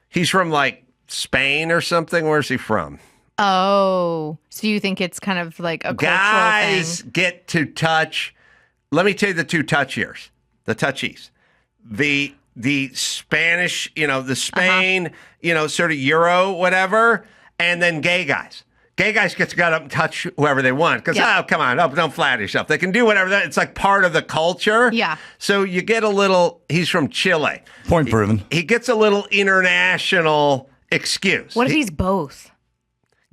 Speaker 2: he's from, like, Spain or something. Where's he from?
Speaker 7: Oh, so you think it's kind of like a cultural
Speaker 2: guys
Speaker 7: thing?
Speaker 2: Get to touch. Let me tell you the two touchiers, the touchies. The Spanish, you know, the Spain, you know, sort of Euro, whatever, and then gay guys. Gay guys get to go up and touch whoever they want because, oh, come on, don't flatter yourself. They can do whatever. It's like part of the culture.
Speaker 7: Yeah.
Speaker 2: So you get a little, he's from Chile.
Speaker 1: Point proven.
Speaker 2: He gets a little international excuse.
Speaker 7: What if he's both?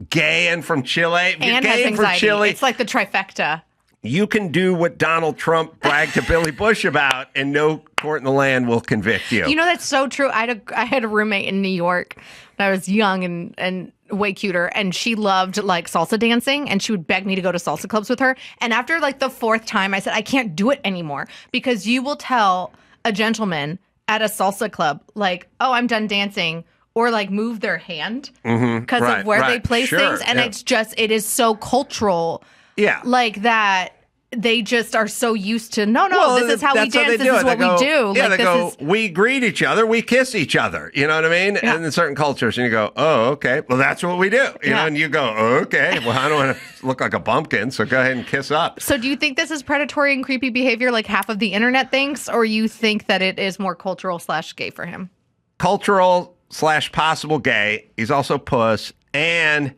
Speaker 2: Gay and from Chile.
Speaker 7: And
Speaker 2: gay
Speaker 7: has
Speaker 2: and from
Speaker 7: anxiety.
Speaker 2: Chile.
Speaker 7: It's like the trifecta.
Speaker 2: You can do what Donald Trump bragged to Billy Bush about, and no court in the land will convict you.
Speaker 7: You know, that's so true. I had a roommate in New York when I was young and way cuter, and she loved like salsa dancing, and she would beg me to go to salsa clubs with her. And after like the 4th time, I said, I can't do it anymore because you will tell a gentleman at a salsa club, like, oh, I'm done dancing, or like move their hand because of where they place things. And it's just, it is so cultural.
Speaker 2: Yeah.
Speaker 7: Like that they just are so used to, this is how we dance, this is what we do.
Speaker 2: Yeah,
Speaker 7: like,
Speaker 2: they go, we greet each other, we kiss each other. You know what I mean?
Speaker 7: Yeah.
Speaker 2: And in certain cultures, and you go, oh, okay, well, that's what we do. You know, and you go, okay, well, I don't want to look like a bumpkin, so go ahead and kiss up.
Speaker 7: So do you think this is predatory and creepy behavior like half of the internet thinks, or you think that it is more cultural/gay for him?
Speaker 2: Cultural/possible gay. He's also puss. And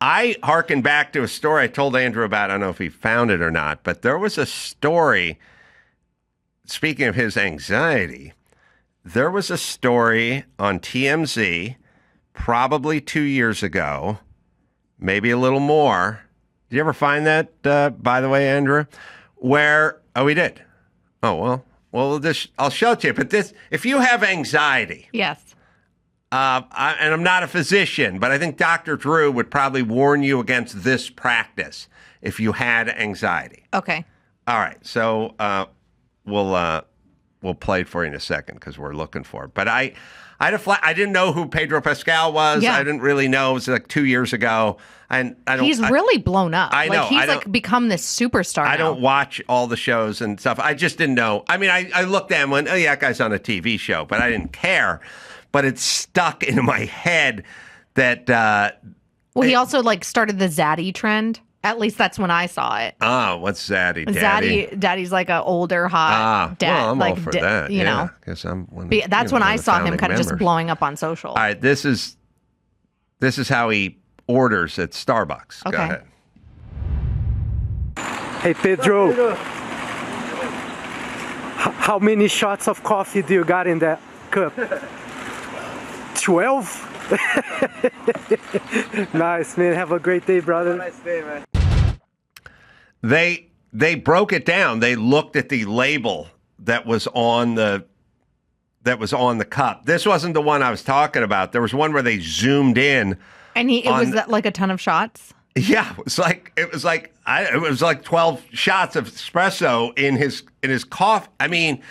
Speaker 2: I hearken back to a story I told Andrew about. I don't know if he found it or not, but there was a story, speaking of his anxiety, there was a story on TMZ probably 2 years ago, maybe a little more. Did you ever find that, by the way, Andrew? Where, we did. Oh, well, I'll show it to you. But if you have anxiety.
Speaker 7: Yes.
Speaker 2: And I'm not a physician, but I think Dr. Drew would probably warn you against this practice if you had anxiety.
Speaker 7: Okay.
Speaker 2: All right. So we'll play it for you in a second because we're looking for it. But I didn't know who Pedro Pascal was.
Speaker 7: Yeah.
Speaker 2: I didn't really know. It was like 2 years ago. And
Speaker 7: he's really blown up.
Speaker 2: I know.
Speaker 7: Like he's like become this superstar.
Speaker 2: I don't watch all the shows and stuff. I just didn't know. I mean, I looked at him and, oh, yeah, that guy's on a TV show, but I didn't care. But it stuck into my head that...
Speaker 7: well, he also like started the Zaddy trend. At least that's when I saw it.
Speaker 2: Oh, what's Zaddy?
Speaker 7: Daddy's like an older, hot dad.
Speaker 2: Well, I'm
Speaker 7: like,
Speaker 2: all for that.
Speaker 7: You know,
Speaker 2: because
Speaker 7: that's when I saw him kind of just blowing up on social.
Speaker 2: All right, this is how he orders at Starbucks.
Speaker 7: Okay.
Speaker 2: Go ahead.
Speaker 10: Hey, Pedro.
Speaker 13: How many shots of coffee do you got in that cup? 12? Nice, man. Have a great day, brother.
Speaker 11: Have a nice day, man.
Speaker 2: They broke it down. They looked at the label that was on the cup. This wasn't the one I was talking about. There was one where they zoomed in.
Speaker 7: And it was like a ton of shots?
Speaker 2: Yeah, it was like 12 shots of espresso in his coffee. I mean,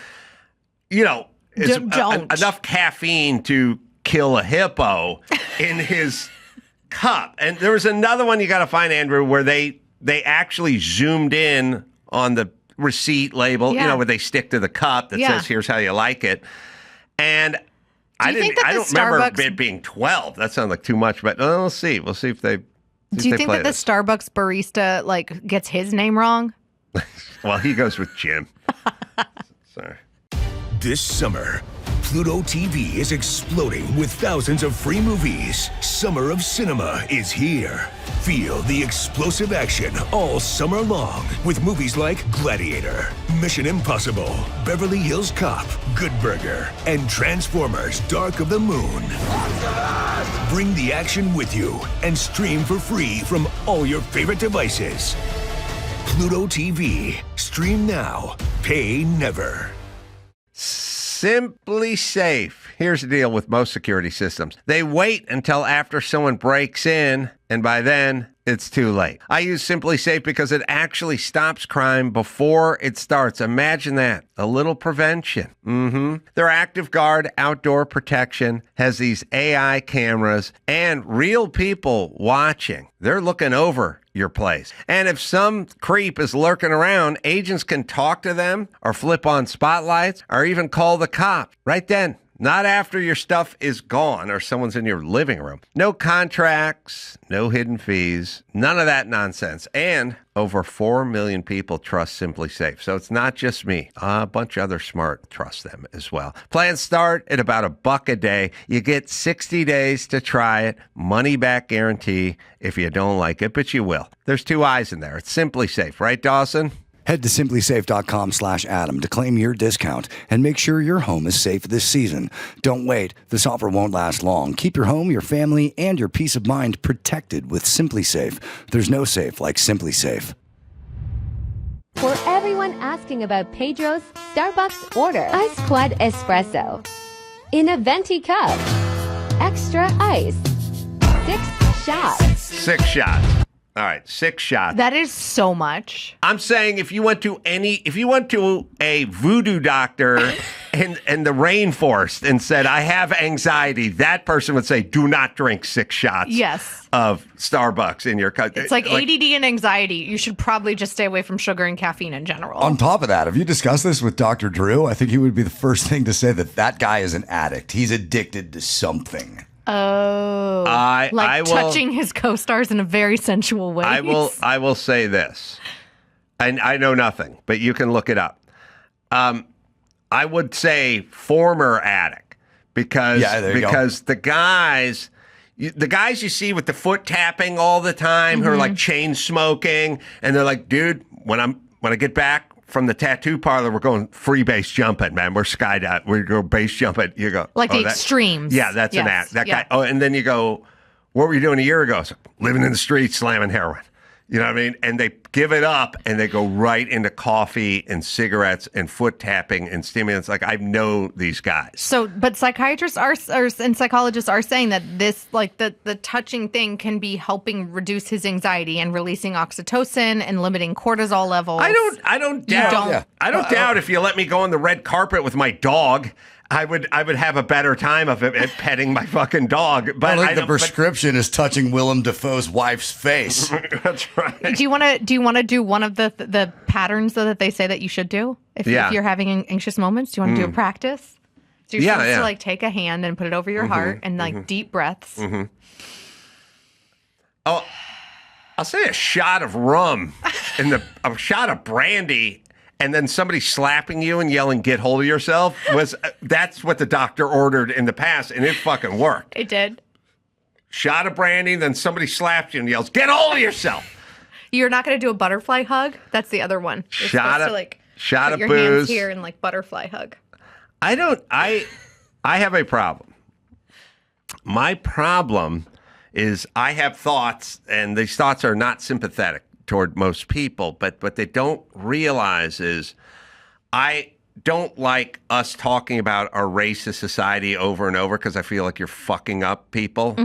Speaker 2: it's enough caffeine to kill a hippo in his cup. And there was another one you got to find, Andrew, where they actually zoomed in on the receipt label, where they stick to the cup that says, "Here's how you like it." And I don't remember it being 12. That sounds like too much, but we'll see. We'll see if they.
Speaker 7: Do you think that the Starbucks barista gets his name wrong?
Speaker 2: Well, he goes with Jim. Sorry.
Speaker 14: This summer, Pluto TV is exploding with thousands of free movies. Summer of Cinema is here. Feel the explosive action all summer long with movies like Gladiator, Mission Impossible, Beverly Hills Cop, Good Burger, and Transformers: Dark of the Moon. Bring the action with you and stream for free from all your favorite devices. Pluto TV. Stream now. Pay never.
Speaker 2: Simply Safe. Here's the deal with most security systems. They wait until after someone breaks in, and by then, it's too late. I use Simply Safe because it actually stops crime before it starts. Imagine that. A little prevention. Their Active Guard outdoor protection has these AI cameras and real people watching. They're looking over your place. And if some creep is lurking around, agents can talk to them or flip on spotlights or even call the cops right then. Not after your stuff is gone or someone's in your living room. No contracts, no hidden fees, none of that nonsense. And over 4 million people trust Simply Safe. So it's not just me. A bunch of other smart trust them as well. Plans start at about $1 a day. You get 60 days to try it. Money back guarantee if you don't like it, but you will. There's 2 eyes in there. It's Simply Safe, right, Dawson?
Speaker 1: Head to simplysafe.com/Adam to claim your discount and make sure your home is safe this season. Don't wait. This offer won't last long. Keep your home, your family, and your peace of mind protected with Simply Safe. There's no safe like Simply Safe.
Speaker 15: For everyone asking about Pedro's Starbucks order, Ice Quad Espresso in a venti cup, extra ice, 6 shots.
Speaker 2: 6 shots. All right, 6 shots.
Speaker 7: That is so much.
Speaker 2: I'm saying if you went to a voodoo doctor in the rainforest and said, I have anxiety, that person would say, do not drink 6 shots of Starbucks in your cup.
Speaker 7: It's like ADD and anxiety. You should probably just stay away from sugar and caffeine in general.
Speaker 1: On top of that, have you discussed this with Dr. Drew? I think he would be the first thing to say that guy is an addict. He's addicted to something.
Speaker 7: Oh, touching his co-stars in a very sensual way.
Speaker 2: I will say this, and I know nothing, but you can look it up. I would say former addict because the guys you see with the foot tapping all the time who are like chain smoking, and they're like, dude, when I get back from the tattoo parlor, we're going free base jumping, man. We're skydiving. We're going base jumping. You go
Speaker 7: the extremes.
Speaker 2: Yeah, that's an act. That guy. Oh, and then you go, what were you doing a year ago? So, living in the streets, slamming heroin. You know what I mean? And they give it up and they go right into coffee and cigarettes and foot tapping and stimulants. Like, I know these guys.
Speaker 7: So, but psychiatrists and psychologists are saying that this, the touching thing can be helping reduce his anxiety and releasing oxytocin and limiting cortisol levels.
Speaker 2: I don't doubt. I don't doubt if you let me go on the red carpet with my dog, I would have a better time of it at petting my fucking dog. But
Speaker 1: the prescription is touching Willem Dafoe's wife's face.
Speaker 2: That's right.
Speaker 7: Do you want to do one of the patterns though that they say that you should do if you're having anxious moments? Do you want to do a practice? So you're supposed to take a hand and put it over your heart and deep breaths.
Speaker 2: Oh, I'll say a shot of rum and a shot of brandy. And then somebody slapping you and yelling, get hold of yourself, that's what the doctor ordered in the past, and it fucking worked.
Speaker 7: It did.
Speaker 2: Shot of brandy, then somebody slaps you and yells, get hold of yourself.
Speaker 7: You're not going to do a butterfly hug? That's the other one.
Speaker 2: Shot
Speaker 7: Put
Speaker 2: of
Speaker 7: your hands
Speaker 2: booze.
Speaker 7: here and like butterfly hug.
Speaker 2: I have a problem. My problem is I have thoughts, and these thoughts are not sympathetic toward most people, but what they don't realize is I don't like us talking about our racist society over and over because I feel like you're fucking up people,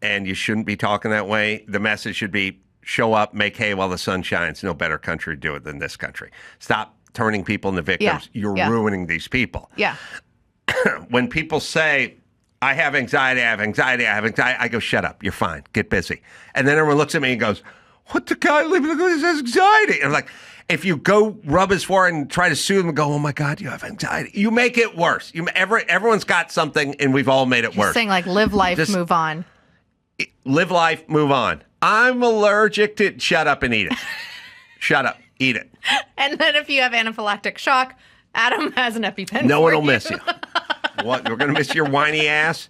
Speaker 2: and you shouldn't be talking that way. The message should be show up, make hay while the sun shines. No better country to do it than this country. Stop turning people into victims. You're ruining these people.
Speaker 7: Yeah.
Speaker 2: When people say, I have anxiety, I go, shut up, you're fine, get busy. And then everyone looks at me and goes, what the guy living with has anxiety? And I'm like, if you go rub his forehead and try to soothe him and go, oh my God, you have anxiety, you make it worse. Everyone's got something and we've all made it worse.
Speaker 7: Saying like live life, move on.
Speaker 2: Live life, move on. I'm allergic to, shut up and eat it. Shut up, eat it.
Speaker 7: And then if you have anaphylactic shock, Adam has an EpiPen.
Speaker 2: No one will miss you. What? We're going to miss your whiny ass?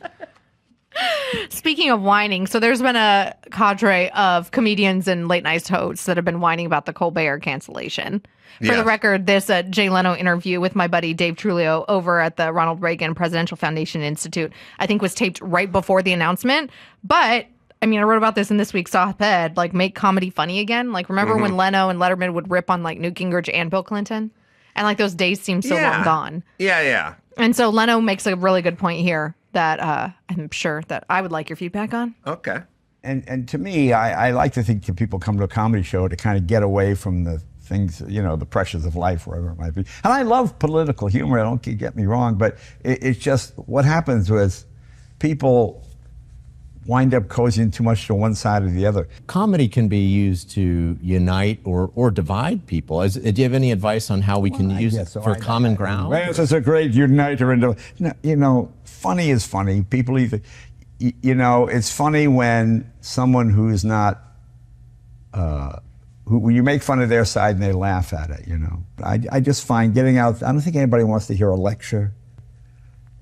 Speaker 7: Speaking of whining, so there's been a cadre of comedians and late night hosts that have been whining about the Colbert cancellation. For the record, this Jay Leno interview with my buddy Dave Trulio over at the Ronald Reagan Presidential Foundation Institute, I think was taped right before the announcement. But I mean, I wrote about this in this week's op-ed, like make comedy funny again. Like, remember when Leno and Letterman would rip on like Newt Gingrich and Bill Clinton? And like those days seem so long gone.
Speaker 2: Yeah.
Speaker 7: And so Leno makes a really good point here that I'm sure that I would like your feedback on.
Speaker 2: Okay.
Speaker 16: And to me, I like to think that people come to a comedy show to kind of get away from the things, the pressures of life, wherever it might be. And I love political humor, don't get me wrong, but it's just what happens was people wind up cozying too much to one side or the other.
Speaker 11: Comedy can be used to unite or divide people. Do you have any advice on how we can use it for common ground?
Speaker 16: Well, it's a great uniter. Funny is funny. People either, it's funny when someone who's not, when you make fun of their side and they laugh at it, I just find getting out, I don't think anybody wants to hear a lecture.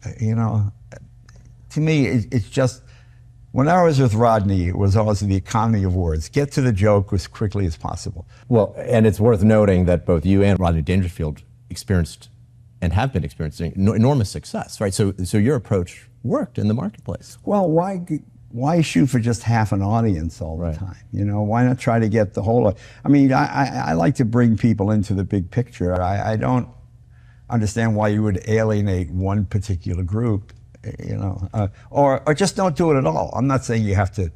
Speaker 16: To me, it's just, when I was with Rodney, it was always the economy of words. Get to the joke as quickly as possible.
Speaker 11: Well, and it's worth noting that both you and Rodney Dangerfield experienced and have been experiencing enormous success, right? So your approach worked in the marketplace.
Speaker 16: Well, why shoot for just half an audience all the time? Why not try to get the whole? I mean, I like to bring people into the big picture. I don't understand why you would alienate one particular group. Or just don't do it at all. I'm not saying you have to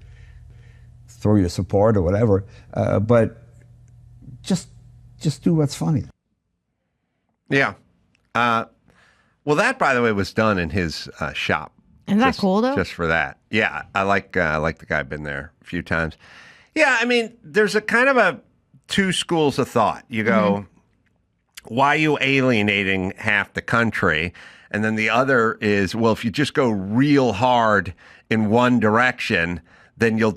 Speaker 16: throw your support or whatever, but just do what's funny.
Speaker 2: Yeah. Well, that, by the way, was done in his shop.
Speaker 7: Isn't that cool, though?
Speaker 2: Just for that. Yeah, I like the guy. I've been there a few times. Yeah, I mean, there's a kind of a two schools of thought. You go, why are you alienating half the country? And then the other is, well, if you just go real hard in one direction, then you'll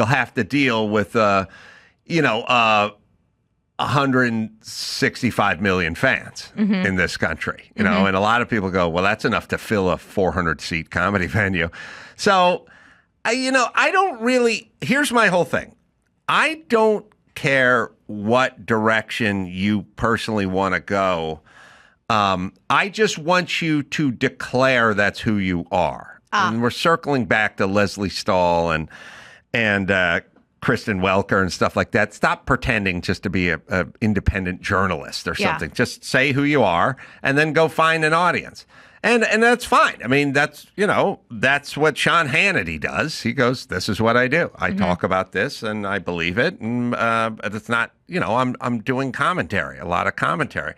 Speaker 2: have to deal with, 165 million fans in this country, and a lot of people go, well, that's enough to fill a 400-seat comedy venue. So, I don't really, here's my whole thing. I don't care what direction you personally want to go. I just want you to declare that's who you are. And we're circling back to Leslie Stahl and Kristen Welker and stuff like that. Stop pretending just to be a independent journalist or something. Just say who you are and then go find an audience. And that's fine. I mean, that's what Sean Hannity does. He goes, this is what I do. I talk about this and I believe it. And it's not, I'm doing commentary, a lot of commentary.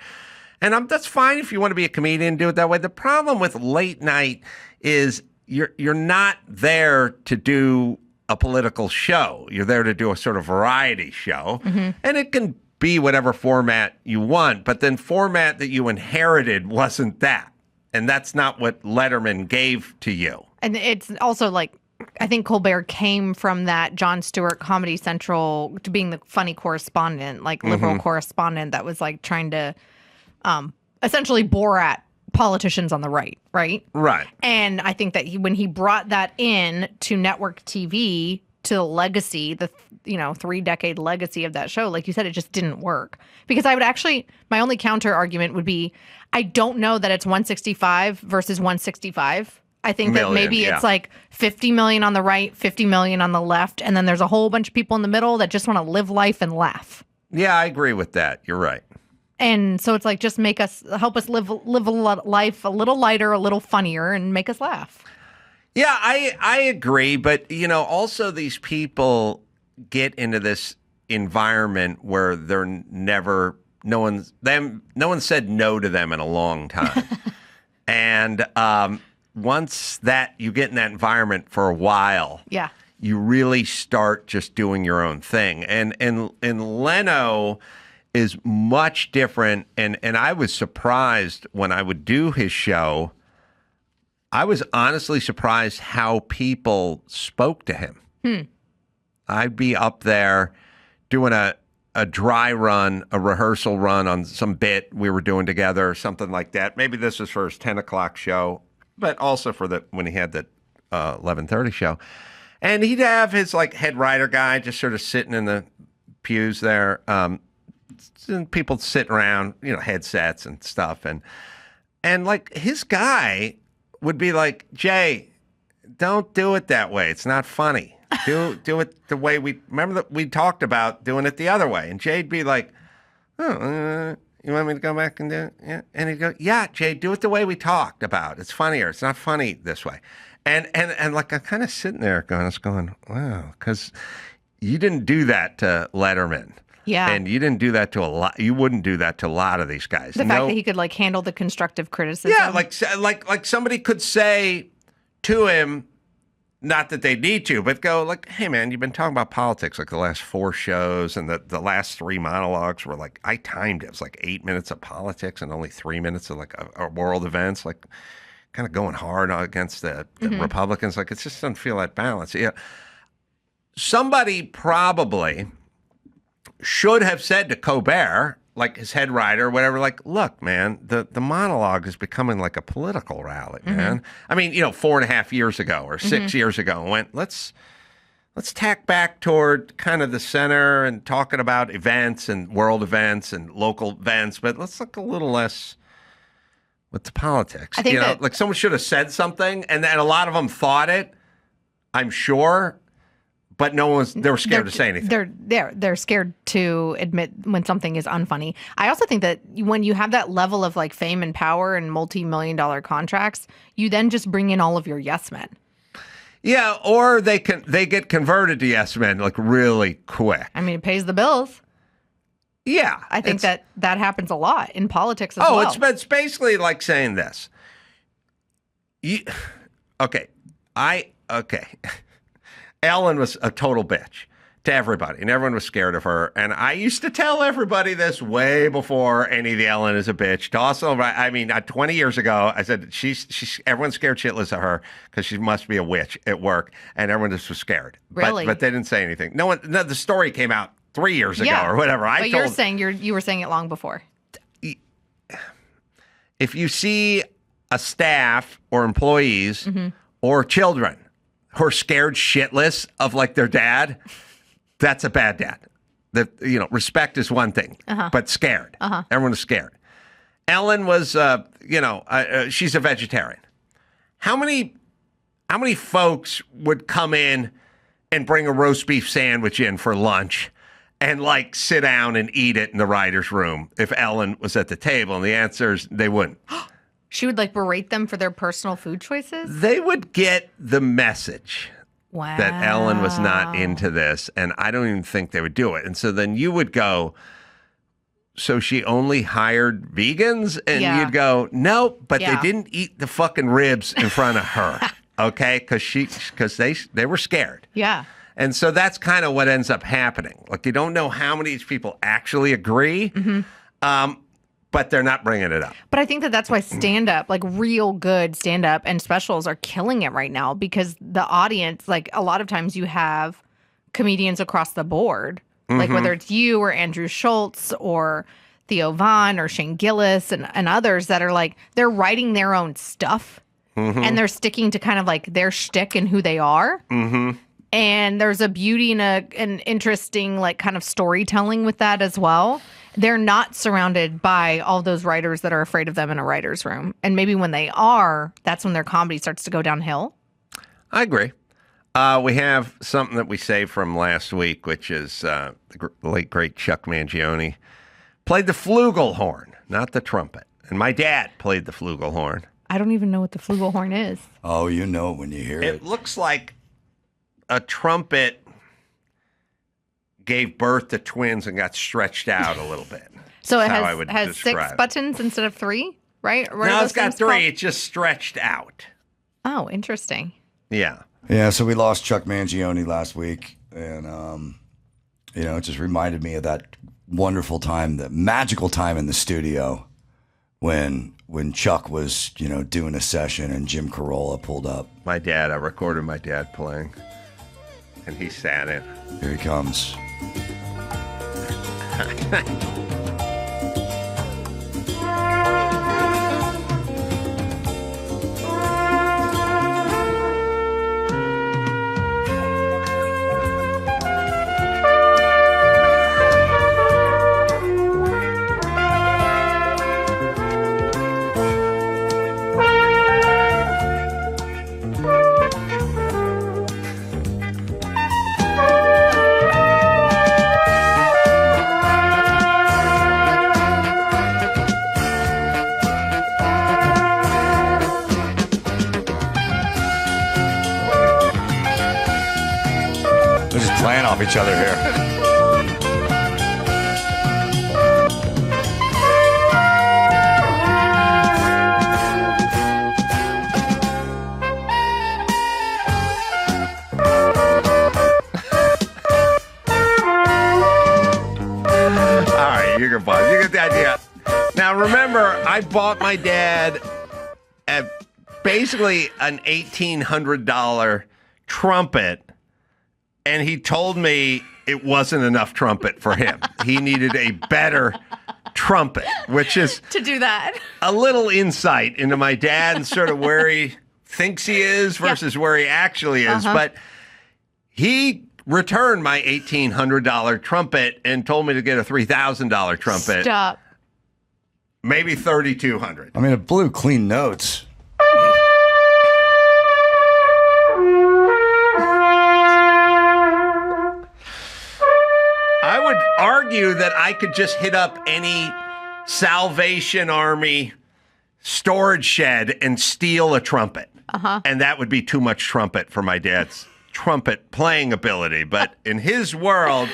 Speaker 2: And that's fine if you want to be a comedian, do it that way. The problem with late night is you're not there to do a political show. You're there to do a sort of variety show. And it can be whatever format you want, but then format that you inherited wasn't that. And that's not what Letterman gave to you.
Speaker 7: And it's also like, I think Colbert came from that Jon Stewart Comedy Central to being the funny correspondent, like liberal correspondent that was like trying to essentially bore at politicians on the right.
Speaker 2: Right.
Speaker 7: And I think that when he brought that in to network TV, to Legacy, 3-decade legacy of that show, like you said, it just didn't work. Because my only counter argument would be, I don't know that it's 165 versus 165. I think that maybe it's like 50 million on the right, 50 million on the left, and then there's a whole bunch of people in the middle that just want to live life and laugh.
Speaker 2: Yeah, I agree with that. You're right.
Speaker 7: And so it's like, just help us live life a little lighter, a little funnier, and make us laugh.
Speaker 2: Yeah, I agree. But, also these people get into this environment where no one said no to them in a long time. And once you get in that environment for a while, you really start just doing your own thing. And Leno is much different. And I was surprised when I would do his show. I was honestly surprised how people spoke to him. I'd be up there doing a dry run, a rehearsal run on some bit we were doing together, or something like that. Maybe this was for his 10 o'clock show, but also for when he had the 11:30 show. And he'd have his head writer guy just sort of sitting in the pews there. And people sit around, headsets and stuff. And his guy would be like, Jay, don't do it that way. It's not funny. Do it the way remember that we talked about doing it the other way. And Jay'd be like, you want me to go back and do it? Yeah. And he'd go, yeah, Jay, do it the way we talked about. It's funnier. It's not funny this way. And I'm kind of sitting there going, wow, because you didn't do that to Letterman.
Speaker 7: Yeah.
Speaker 2: And you didn't do that to a lot. You wouldn't do that to a lot of these guys.
Speaker 7: The fact that he could handle the constructive criticism.
Speaker 2: Yeah, like somebody could say to him, not that they need to, but go hey man, you've been talking about politics the last 4 shows, and the last 3 monologues were I timed it. It was 8 minutes of politics and only 3 minutes of a world events, kind of going hard against the Republicans. It just doesn't feel that balance. Yeah. Somebody probably should have said to Colbert, his head writer, whatever, look, man, the monologue is becoming a political rally, man. I mean, 4.5 years ago or 6 years ago, went, let's tack back toward kind of the center and talking about events and world events and local events, but let's look a little less with the politics.
Speaker 7: I think
Speaker 2: someone should have said something, and a lot of them thought it, I'm sure. But they were scared to say anything.
Speaker 7: They're scared to admit when something is unfunny. I also think that when you have that level of fame and power and multi-million-dollar contracts, you then just bring in all of your yes men.
Speaker 2: Yeah, or they get converted to yes men really quick.
Speaker 7: I mean, it pays the bills.
Speaker 2: Yeah,
Speaker 7: I think that happens a lot in politics as well.
Speaker 2: It's basically like saying this. Okay. Ellen was a total bitch to everybody, and everyone was scared of her. And I used to tell everybody this way before any of the Ellen is a bitch. Also, 20 years ago, I said everyone's scared shitless of her because she must be a witch at work, and everyone just was scared.
Speaker 7: Really?
Speaker 2: But they didn't say anything. No, the story came out 3 years ago or whatever.
Speaker 7: You're saying you were saying it long before.
Speaker 2: If you see a staff or employees or children who are scared shitless of their dad, that's a bad dad. Respect is one thing, but scared. Everyone is scared. Ellen was, she's a vegetarian. How many folks would come in and bring a roast beef sandwich in for lunch and sit down and eat it in the writer's room if Ellen was at the table? And the answer is they wouldn't.
Speaker 7: She would berate them for their personal food choices?
Speaker 2: They would get the message that Ellen was not into this, and I don't even think they would do it. And so then you would go, so she only hired vegans? And you'd go, no, but they didn't eat the fucking ribs in front of her, okay? Because they were scared.
Speaker 7: Yeah.
Speaker 2: And so that's kind of what ends up happening. You don't know how many of these people actually agree, but they're not bringing it up.
Speaker 7: But I think that's why stand-up, real good stand-up and specials are killing it right now, because the audience, a lot of times you have comedians across the board, whether it's you or Andrew Schultz or Theo Von or Shane Gillis and others that are they're writing their own stuff and they're sticking to kind of their shtick and who they are. And there's a beauty and an interesting like kind of storytelling with that as well. They're not surrounded by all those writers that are afraid of them in a writer's room. And maybe when they are, that's when their comedy starts to go downhill.
Speaker 2: I agree. We have something that we saved from last week, which is the late, great Chuck Mangione played the flugelhorn, not the trumpet. And my dad played the flugelhorn.
Speaker 7: I don't even know what the flugelhorn is.
Speaker 1: Oh, you know it when you hear it.
Speaker 2: It looks like a trumpet gave birth to twins and got stretched out a little bit.
Speaker 7: So it
Speaker 2: That's how I
Speaker 7: has
Speaker 2: would
Speaker 7: 6
Speaker 2: describe it.
Speaker 7: buttons instead of 3, right? What are
Speaker 2: No,
Speaker 7: those
Speaker 2: it's got
Speaker 7: things
Speaker 2: 3.
Speaker 7: called?
Speaker 2: It's just stretched out.
Speaker 7: Oh, interesting.
Speaker 2: Yeah.
Speaker 1: Yeah, so we lost Chuck Mangione last week, and it just reminded me of that wonderful time, that magical time in the studio when Chuck was, doing a session and Jim Carolla pulled up.
Speaker 2: I recorded my dad playing, and he sat in.
Speaker 1: Here he comes. Playing off each other here.
Speaker 2: All right, you get the idea. Now, remember, I bought my dad basically an $1,800 trumpet. And he told me it wasn't enough trumpet for him. He needed a better trumpet, which is
Speaker 7: to do that.
Speaker 2: A little insight into my dad and sort of where he thinks he is versus where he actually is. But he returned my $1,800 trumpet and told me to get a $3,000 trumpet.
Speaker 7: Stop.
Speaker 2: Maybe $3,200.
Speaker 1: I mean, it blew clean notes.
Speaker 2: I would argue that I could just hit up any Salvation Army storage shed and steal a trumpet. And that would be too much trumpet for my dad's trumpet playing ability. But in his world,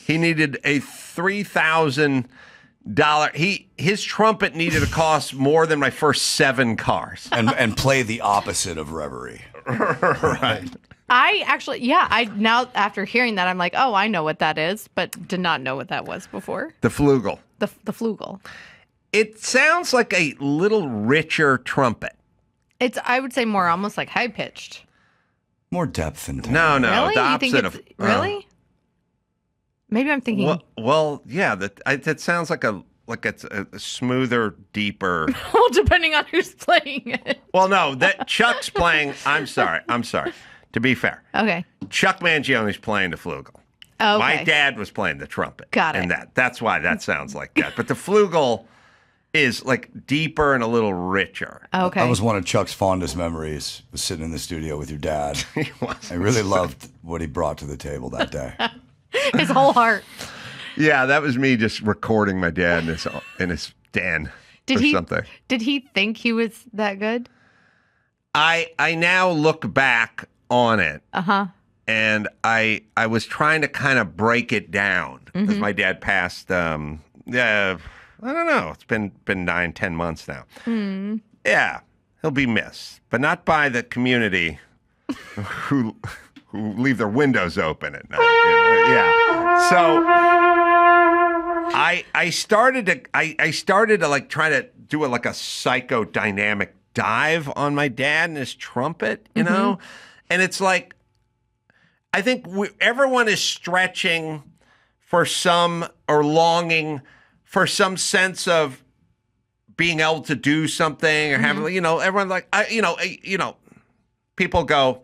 Speaker 2: he needed a $3,000. His trumpet needed to cost more than my first 7 cars.
Speaker 1: And play the opposite of reverie.
Speaker 2: Right.
Speaker 7: I actually, now after hearing that, I'm like, oh, I know what that is, but did not know what that was before.
Speaker 2: The flugel.
Speaker 7: The flugel.
Speaker 2: It sounds like a little richer trumpet.
Speaker 7: It's, I would say, more almost like high pitched.
Speaker 1: More depth and tone.
Speaker 2: No,
Speaker 7: Really?
Speaker 2: the
Speaker 7: You think
Speaker 2: opposite
Speaker 7: it's,
Speaker 2: of
Speaker 7: really? Maybe I'm thinking.
Speaker 2: Well, yeah. That sounds like it's a smoother, deeper.
Speaker 7: Well, depending on who's playing it.
Speaker 2: Well, no, that Chuck's playing. I'm sorry. To be fair.
Speaker 7: Okay.
Speaker 2: Chuck Mangione's playing the flugel.
Speaker 7: Okay.
Speaker 2: My dad was playing the trumpet.
Speaker 7: Got it.
Speaker 2: And that's why that sounds like that. But the flugel is like deeper and a little richer.
Speaker 7: Okay.
Speaker 1: That was one of Chuck's fondest memories, was sitting in the studio with your dad.
Speaker 2: He was.
Speaker 1: I really loved what he brought to the table that day.
Speaker 7: His whole heart.
Speaker 2: Yeah, that was me just recording my dad in his den something.
Speaker 7: Did he think he was that good?
Speaker 2: I now look back on it. And I was trying to kind of break it down because my dad passed. I don't know. It's been 9-10 months now. Yeah, he'll be missed, but not by the community who leave their windows open at night. Yeah. So I started to like try to do a psychodynamic dive on my dad and his trumpet, you know, and it's like. I think everyone is stretching for or longing for some sense of being able to do something or having, everyone people go,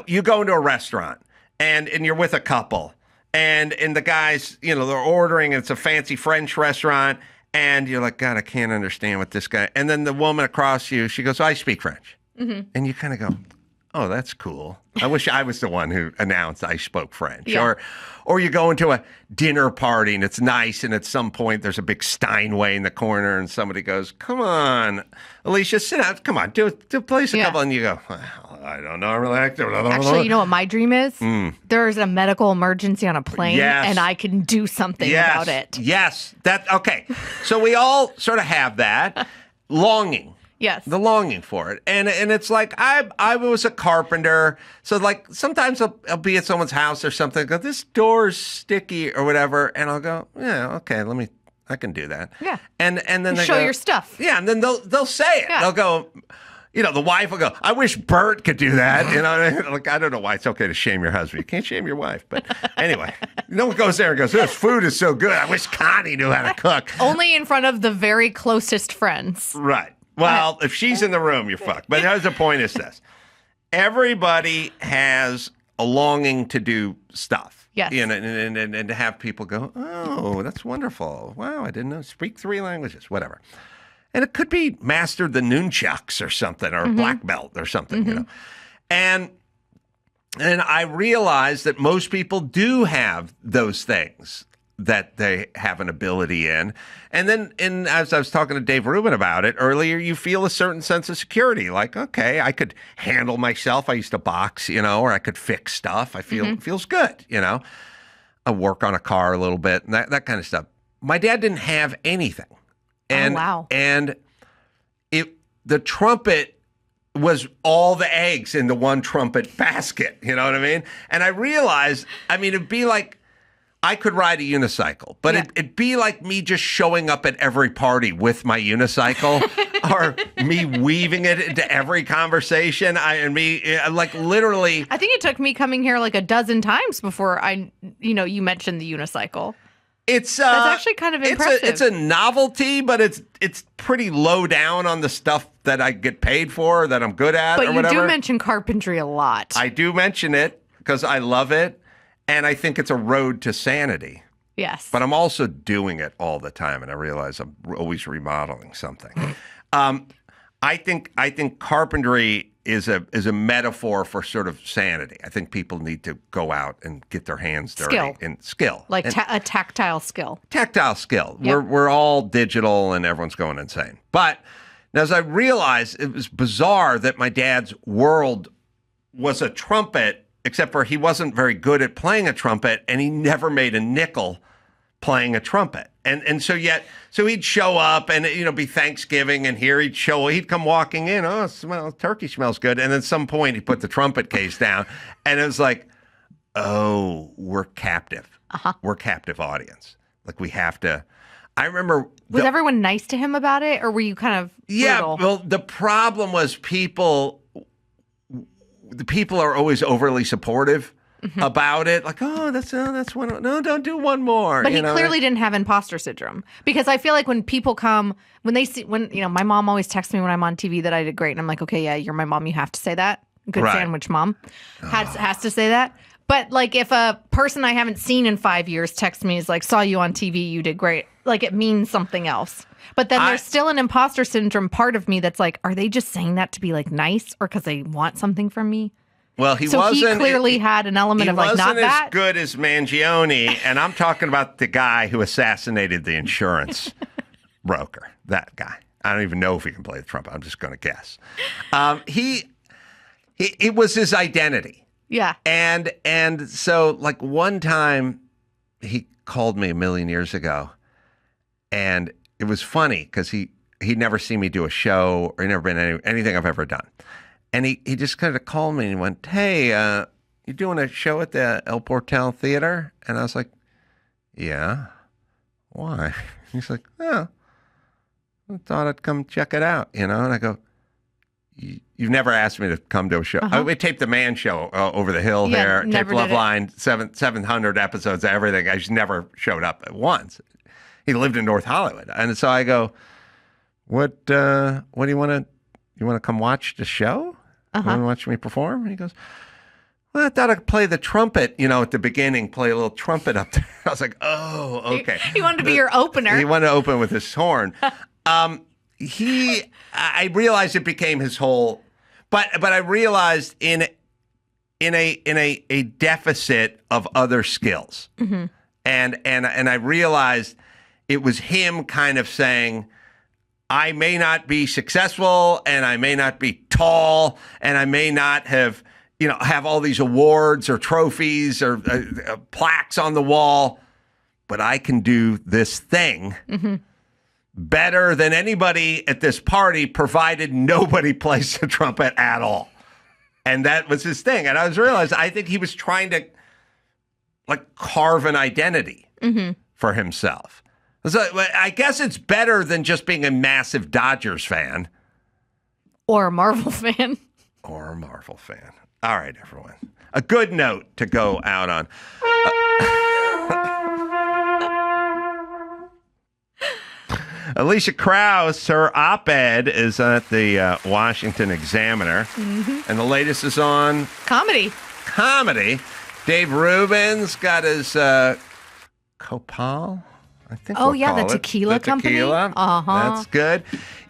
Speaker 2: you go into a restaurant and you're with a couple and the guys, they're ordering, and it's a fancy French restaurant, and you're like, God, I can't understand what this guy, and then the woman across you, she goes, I speak French.
Speaker 7: Mm-hmm.
Speaker 2: And you kind of go, oh, that's cool. I wish I was the one who announced I spoke French.
Speaker 7: Yeah.
Speaker 2: Or you go into a dinner party and it's nice, and at some point there's a big Steinway in the corner, and somebody goes, come on, Elisha, sit down. Come on, do place a couple. And you go, well, I don't know.
Speaker 7: Actually, you know what my dream is? There's a medical emergency on a plane, and I can do something about it.
Speaker 2: Yes. Okay. So we all sort of have that longing.
Speaker 7: Yes.
Speaker 2: The longing for it. And it's like, I was a carpenter. So like sometimes I'll be at someone's house or something, go, this door's sticky or whatever. And I'll go, yeah, okay, I can do that.
Speaker 7: Yeah.
Speaker 2: And then they
Speaker 7: show
Speaker 2: go,
Speaker 7: your stuff.
Speaker 2: Yeah. And then they'll say it. Yeah. They'll go, the wife will go, I wish Bert could do that. Like, I don't know why it's okay to shame your husband. You can't shame your wife. But anyway, no one goes there and goes, this food is so good. I wish Connie knew how to cook.
Speaker 7: Only in front of the very closest friends.
Speaker 2: Right. Well, if she's in the room, you're fucked. But here's the point is this. Everybody has a longing to do stuff.
Speaker 7: Yes.
Speaker 2: And to have people go, oh, that's wonderful. Wow, I didn't know. Speak 3 languages, whatever. And it could be master the nunchucks or something, or black belt or something, And I realized that most people do have those things that they have an ability in. And then as I was talking to Dave Rubin about it earlier, you feel a certain sense of security. Like, okay, I could handle myself. I used to box, or I could fix stuff. I feel it feels good, I work on a car a little bit and that kind of stuff. My dad didn't have anything. And,
Speaker 7: wow.
Speaker 2: And the trumpet was all the eggs in the one trumpet basket. You know what I mean? And I realized, it'd be like, I could ride a unicycle, but it'd be like me just showing up at every party with my unicycle or me weaving it into every conversation. Literally.
Speaker 7: I think it took me coming here like a dozen times before you mentioned the unicycle.
Speaker 2: That's
Speaker 7: actually kind of impressive.
Speaker 2: It's a novelty, but it's pretty low down on the stuff that I get paid for, that I'm good at,
Speaker 7: but
Speaker 2: or whatever.
Speaker 7: But you do mention carpentry a lot.
Speaker 2: I do mention it because I love it. And I think it's a road to sanity.
Speaker 7: Yes.
Speaker 2: But I'm also doing it all the time, and I realize I'm always remodeling something. I think carpentry is a metaphor for sort of sanity. I think people need to go out and get their hands dirty. Skill.
Speaker 7: Like a tactile skill.
Speaker 2: Tactile skill.
Speaker 7: Yep.
Speaker 2: We're all digital, and everyone's going insane. But as I realized, it was bizarre that my dad's world was a trumpet, except for he wasn't very good at playing a trumpet, and he never made a nickel playing a trumpet. And so he'd show up and, be Thanksgiving, and here he'd come walking in, turkey smells good. And then at some point he put the trumpet case down, and it was like, oh, we're captive. We're captive audience. Like, we have to. I remember.
Speaker 7: Was everyone nice to him about it, or were you kind of brutal?
Speaker 2: Well, the problem was the people are always overly supportive about it. Like, that's one. No, don't do one more.
Speaker 7: But he clearly didn't have imposter syndrome, because I feel like when people come, when my mom always texts me when I'm on TV that I did great, and I'm like, okay, yeah, you're my mom. You have to say that. Good sandwich mom has to say that. But like, if a person I haven't seen in 5 years texts me, is like, saw you on TV, you did great. Like, it means something else. But then there's still an imposter syndrome part of me that's like, are they just saying that to be like nice, or because they want something from me?
Speaker 2: Well, he
Speaker 7: clearly had an element of like, not that.
Speaker 2: He wasn't as good as Mangione, and I'm talking about the guy who assassinated the insurance broker. That guy. I don't even know if he can play the trumpet. I'm just going to guess. It was his identity.
Speaker 7: Yeah.
Speaker 2: And so, like, one time he called me a million years ago, and it was funny because he'd never seen me do a show, or he'd never been anything I've ever done. And he just kind of called me and he went, hey, you doing a show at the El Portal Theater? And I was like, yeah. Why? He's like, oh, I thought I'd come check it out, And I go, you've never asked me to come to a show. We taped the Man Show over the hill there. Taped Loveline, 700 episodes of everything. I just never showed up at once. He lived in North Hollywood. And so I go, what do you want to come watch the show? You want to watch me perform? And he goes, well, I thought I'd play the trumpet, at the beginning, play a little trumpet up there. I was like, oh, okay.
Speaker 7: He wanted to be your opener.
Speaker 2: He wanted to open with his horn. I realized it became his whole, but I realized in a deficit of other skills.
Speaker 7: Mm-hmm.
Speaker 2: And I realized it was him kind of saying, I may not be successful and I may not be tall and I may not have all these awards or trophies or plaques on the wall, but I can do this thing better than anybody at this party, provided nobody plays the trumpet at all. And that was his thing. And I realized, I think he was trying to carve an identity for himself. So I guess it's better than just being a massive Dodgers fan.
Speaker 7: Or a Marvel fan.
Speaker 2: Or a Marvel fan. All right, everyone. A good note to go out on. Elisha Krauss, her op-ed is at the Washington Examiner. And the latest is on...
Speaker 7: Comedy.
Speaker 2: Dave Rubin's got his Copal, I think.
Speaker 7: Oh, yeah, the tequila company.
Speaker 2: Tequila. That's good.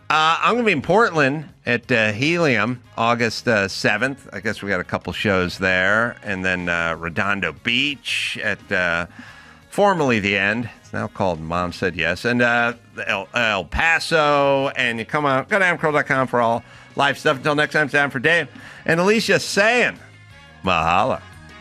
Speaker 2: I'm going to be in Portland at Helium August 7th. I guess we got a couple shows there. And then Redondo Beach at formerly The End. It's now called Mom Said Yes. And El Paso. And you come out, go to AdamCarolla.com for all live stuff. Until next time, it's Adam for Dave. And Elisha saying, mahalo.